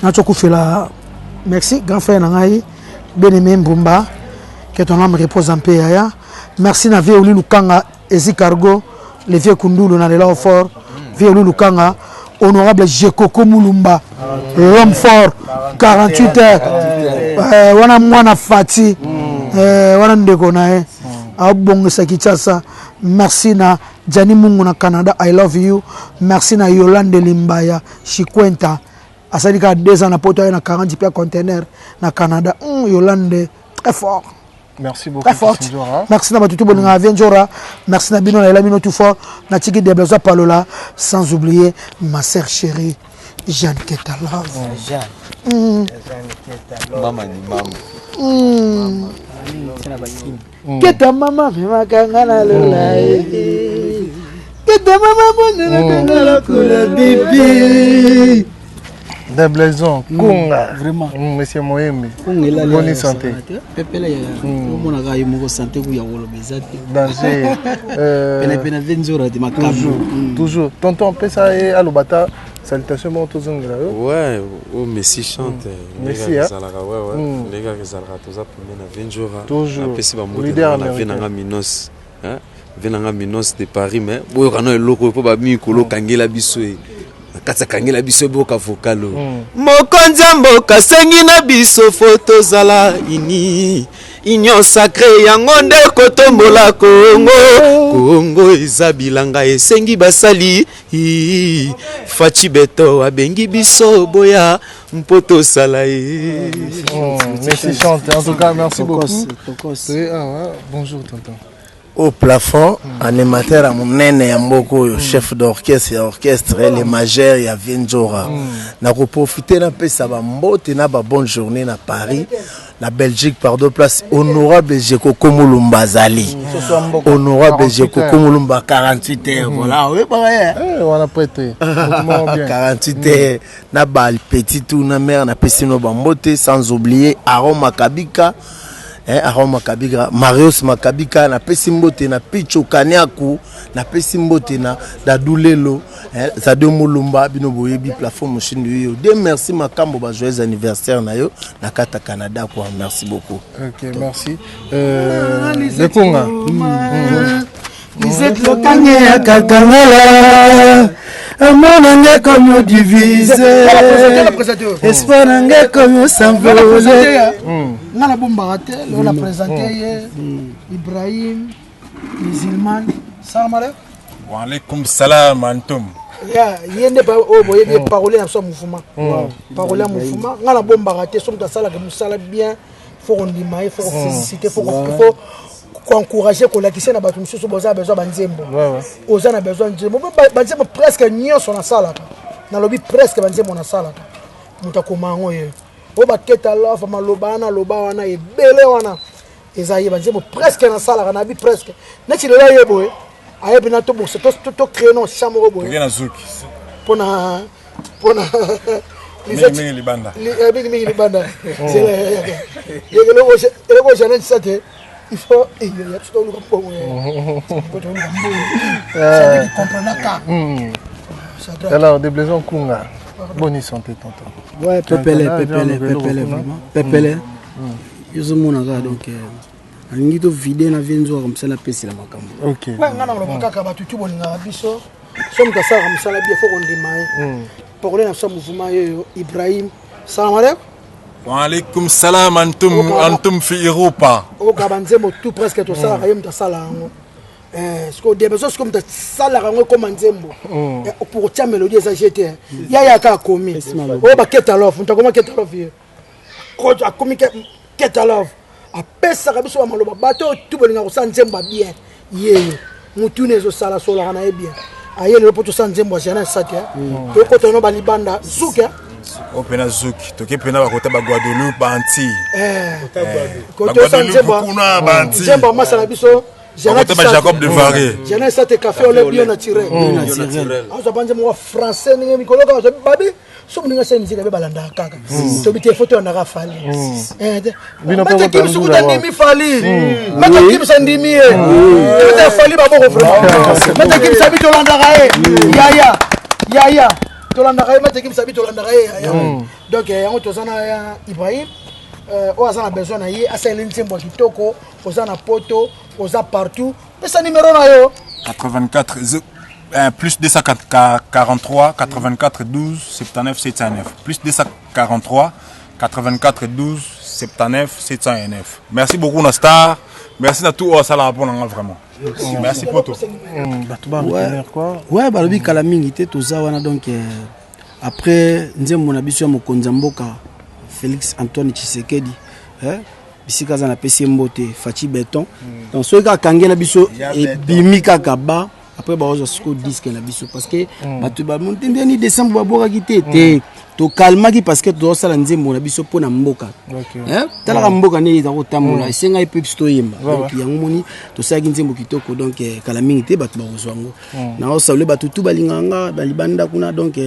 na tokufela merci grand frère na ngai Bien-aimé Mbumba que ton âme repose en paix. Merci na vieux Oli Lukanga, Ezi Cargo, le vieux Kundulu na l'Élan fort, vieux Oli Lukanga, honorable Jekoko Mulumba, l'homme fort, 48 heures, wana mwana Fati, wana ndekona abongo sakichasa. Merci na Jani Mungu na Canada, I love you. Merci na Yolande Limbaya, Chikwenta. Asadika 2 ans na poto na 40 pieds conteneur na Canada. Yolande très fort. Merci beaucoup. Très fort. Merci na batutu bolinga Venjora. Merci na bino na Elamino tout fort. Na tiki de Blaza Palola, sans oublier ma sœur chérie Jeanne Ketala. Jeanne Ketala. Maman ni maman. Keta mama mema kangana lola. Keta mama bonne kangana kola bibi. Des blaisons, Kunga. Vraiment. Monsieur Moembi. Bonne santé. Pepela ya. Mona ga yimo santé ku ya wolo bezati. Danger. Pena Venjora de Macabro. Toujours. Tonton Pesa et Alobata. Salutations mon tozongra. Ouais, oh Messi chante. Messi hein. Ouais. Les gars qui zalra toza pena Venjora. Toujours. Pesi ba mbote na venanga Minos. Hein? Venanga Minos de Paris mais boyo kana eloko po ba mi kolo kangela biso e. Katsa kangela biso boka vokalo mokonza mboka sengi na biso foto zala ini inyo sacré yango nde kotombola Kongo eza bilanga esengi basali fachi beto abengi biso boya mpoto sala merci chante en tout cas merci beaucoup bonjour tonton au plafond, animateur à mon Yamboko, chef d'orchestre et orchestre, les majeurs, il y a Venjora. N'a profité d'un peu ça va monter na ba bonne journée na Paris, la Belgique par 2 places, honorable Jekoko Mulumba Zali. Honorable Jekoko Mulumba 48 heures. Voilà, oui, on a prêté. 48 heures. Na ba petit tout na mère na pesino bambote sans oublier Aroma Kabika. Aroma Kabika, Marius Makabika, na Pesimbote, na Picho Kanyaku, na Pesimbote, na Dadulelo, Zado Mulumba, Binoboyebi, plafond machine yo. De merci Makambo, joyeux anniversaire na yo, na Kata Canada, quoi. Merci beaucoup. Ok, merci. Le Conga. Vous êtes le Kanye à Kakamala. Amonanga comme nous divisé. Espoir nanga comme nous s'envoler. On a bombardé, on a présenté Ibrahim, musulman. Salam alaikum. Wa alaikum salam antum. Yende ba o boye de parler en son mouvement. Parler en mouvement. On a bombardé, sommes dans salle que nous sala bien. Faut on dit mais faut féliciter, faut encourager ko la kisi na batu mususu boza besoin banzembo. Oza na besoin nzembo. Banzembo presque nyonso na sala. Na lobi presque banzembo na sala. Mutakoma ngoye. O baketa love malobana loba wana ebele wana. Ezaye banzembo presque na sala na bi presque. Neti le la yebo aye bina to bosse to créer non chambre boye. Ngena zuki. Pona Mingi libanda. Mingi libanda. C'est le go janen sate. il faut il y a tout le rapport ça qui comprend la carte. Alors Déblaison Kunga, bonne santé tonton. Ouais, pepele vraiment. Pepele. Yo monaka donc alingi to vide na venzo comme ça la pesi la makambo. OK. Ouais, ngana lo kaka ba tutu bolinga biso. Somme ka ça comme ça la bien faut qu'on démarre. Pour les nations mouvement Ibrahim. Salam alaikum. Wa alaikum salam antum fi Europa. O kabanze mo tout presque tout ça rayem ta sala ngo. Ce que des besoins comme ta sala ngo comme nzembo. Pour tia mélodie ça j'étais. Ya ka komi. O ba ketalof, on ta comment ketalof. Ko a komi ketalof. A pesa ka biso maloba bato tout bolinga ko sa nzemba bien. Yeye. Mutu nezo sala sola na bien. Aye le poto sa nzembo jana satia. To ko to no balibanda suka. O pena zuki, to ke pena ba kota ba Guadeloupe ba anti. Ko to sa nzembo kuna ba anti. Nzembo masala biso. Jacob de Varé. Jana sa te café au lait bien naturel. Naturel. On se banje mo français ni mikolo ka babi. So mninga sa musique ba balanda kaka. To bite photo na rafali. Mata kim su ndimi fali. Mata kim sa ndimi e. Mata fali ba boko vraiment. Mata kim sa bito landa kae. Yaya. To landa kae mata kim sa bito landa kae. Donc on to sana Ibrahim on a besoin na ye asali ntimbo kitoko, ozana poto, oza partout. Pesa numéro na yo 84 plus 243 84 12 79 709 plus 243 84 12 79 709. Merci beaucoup Nastar. Merci à tout au salam pour nous vraiment. Merci pour tout. Ouais, balobi kala mingi te toza wana donc après nzembo na biso ya mokonzi mboka Félix Antoine Tshisekedi, bisika za na pesi mbote Fachi Beton. Donc so ka kangela biso et bimika kaba après ba ozo sco disque na biso parce que batu ba montende ni décembre ba boka kité to calma ki parce que to sala nzembo na biso pona mboka. Tala mboka ne za ko tamola esenga epips to yemba. Donc yango moni to sala nzembo kitoko donc kala mingi te batu ba ozwango. Na o sala batu tu balinganga balibanda kuna donc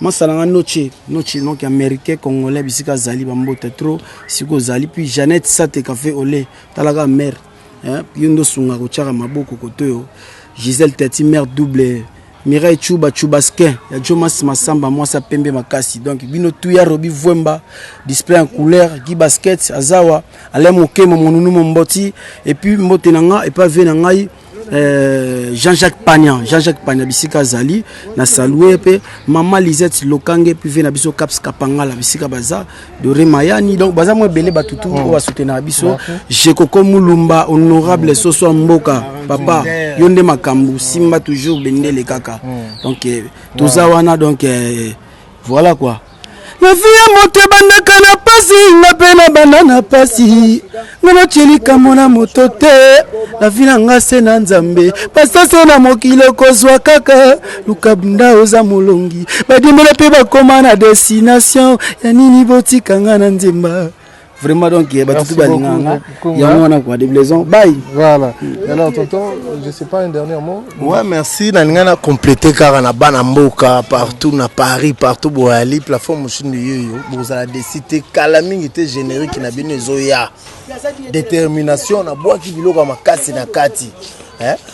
Masalanga noche donc américain congolais bisika zali bambote trop siko zali puis Jeannette Sate café olé talaka mère yondo sunga ko chaka maboko kotoyo Gisèle Tati mère double Mireille Chubasquin ya Jomas Masamba moi sa pembe makasi donc bino tuya robi vwemba display en couleur qui basket azawa ale mokemo monunu momboti et puis mbote nanga et pas vena ngai Jean-Jacques Pagnan bisika zali na salué pe maman Lisette Lokange puis vena biso Caps Kapangala bisika baza de Remayani donc baza mo belé batutu o soutenir biso Jekoko Mulumba honorable Soso Mboka papa yonde makambu simba toujours bendele kaka donc toza wana donc voilà quoi. La vie a monté bandaka na pasi na pena banana pasi ngana chilika mona motote la vie nga sena nzambe pasta sena mokilo kozwa kaka lukabunda oza molongi badimela pe bakoma na destination ya nini botika nga na nzemba vraiment donc batutu balinganga yango wana quoi Déblaison bye voilà. Alors tonton je sais pas un dernier mot. Ouais merci na ngana compléter car na bana mboka partout na Paris partout boali plateforme chine yoyo bozala décider kala mingi te générique na bino zoya détermination na boaki biloko makasi na kati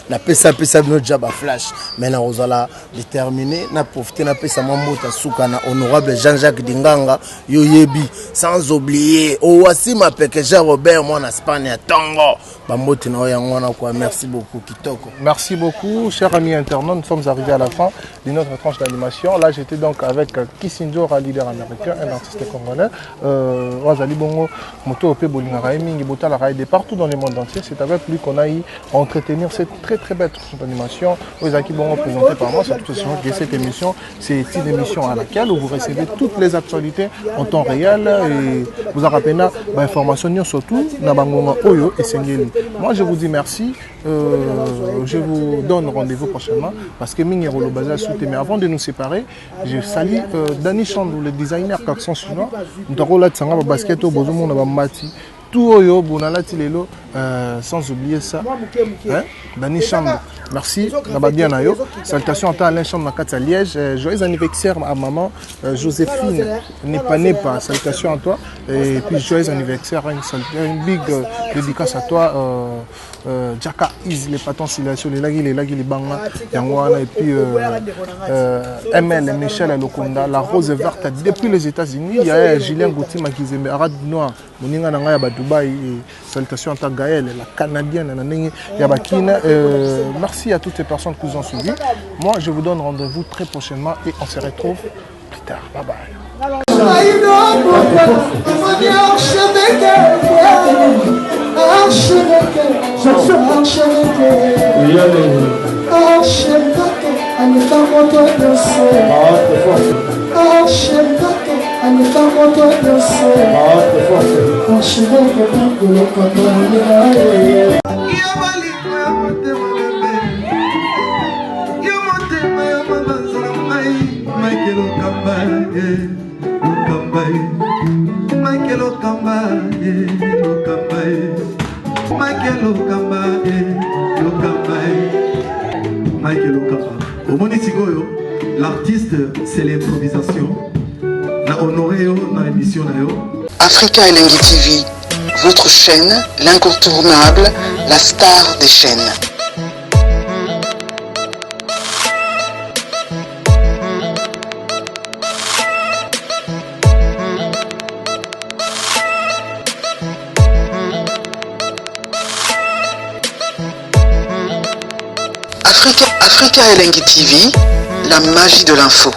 na pesa bino jaba flash mais na ozala déterminé na profiter na pesa mambota suka na honorable Jean-Jacques Dinganga yoyebi sans oublier Owasima Pekeja Robert moi en Espagne Tongo bambote na yangona quoi. Merci beaucoup Kitoko. Merci beaucoup chers amis internautes, nous sommes arrivés à la fin de notre tranche d'animation. Là j'étais donc avec Kissinger, un leader américain, un artiste congolais. Wazali Bongo Moto Ope Bolinga Mingi Bota la de partout dans le monde entier. C'est avec lui qu'on a eu à entretenir cette très belle tranche d'animation. Wazaki Bongo présenté par moi. Cette émission, c'est une émission à laquelle vous recevez toutes les actualités en temps réel et vous en rappelez l'information surtout na bangonga oyo et sengeli. Moi je vous dis merci. Je vous donne rendez-vous prochainement parce que Mingero le bazar sauté. Mais avant de nous séparer, je salue Dani Chandou, le designer qu'accent suivant. Nous avons là Tsanga basket au Bozomo na Mati. tout oyo bonalati lelo sans oublier ça hein? Dani Chambre merci d'abord bien ayo salutations à Alain Chambre à Liège joyeux anniversaire à maman Joséphine Nepa salutations à toi et puis joyeux anniversaire une big dédicace à toi Jaka Is les patons silation les lagi les banga yangwana et puis ML Michel Lokonda la rose verte depuis les États-Unis il y a Julien Gauthier Makizembe Arad Noir moninga nanga ya Dubaï salutations à ta Gaël la canadienne Yabakine merci à toutes les personnes qui nous ont suivis. Moi je vous donne rendez-vous très prochainement et on se retrouve plus tard. Bye bye. L'artiste, c'est l'improvisation. La honoré dans l'émission. Africa Elengi TV, votre chaîne, l'incontournable, la star des chaînes. Africa Elengi TV, la magie de l'info.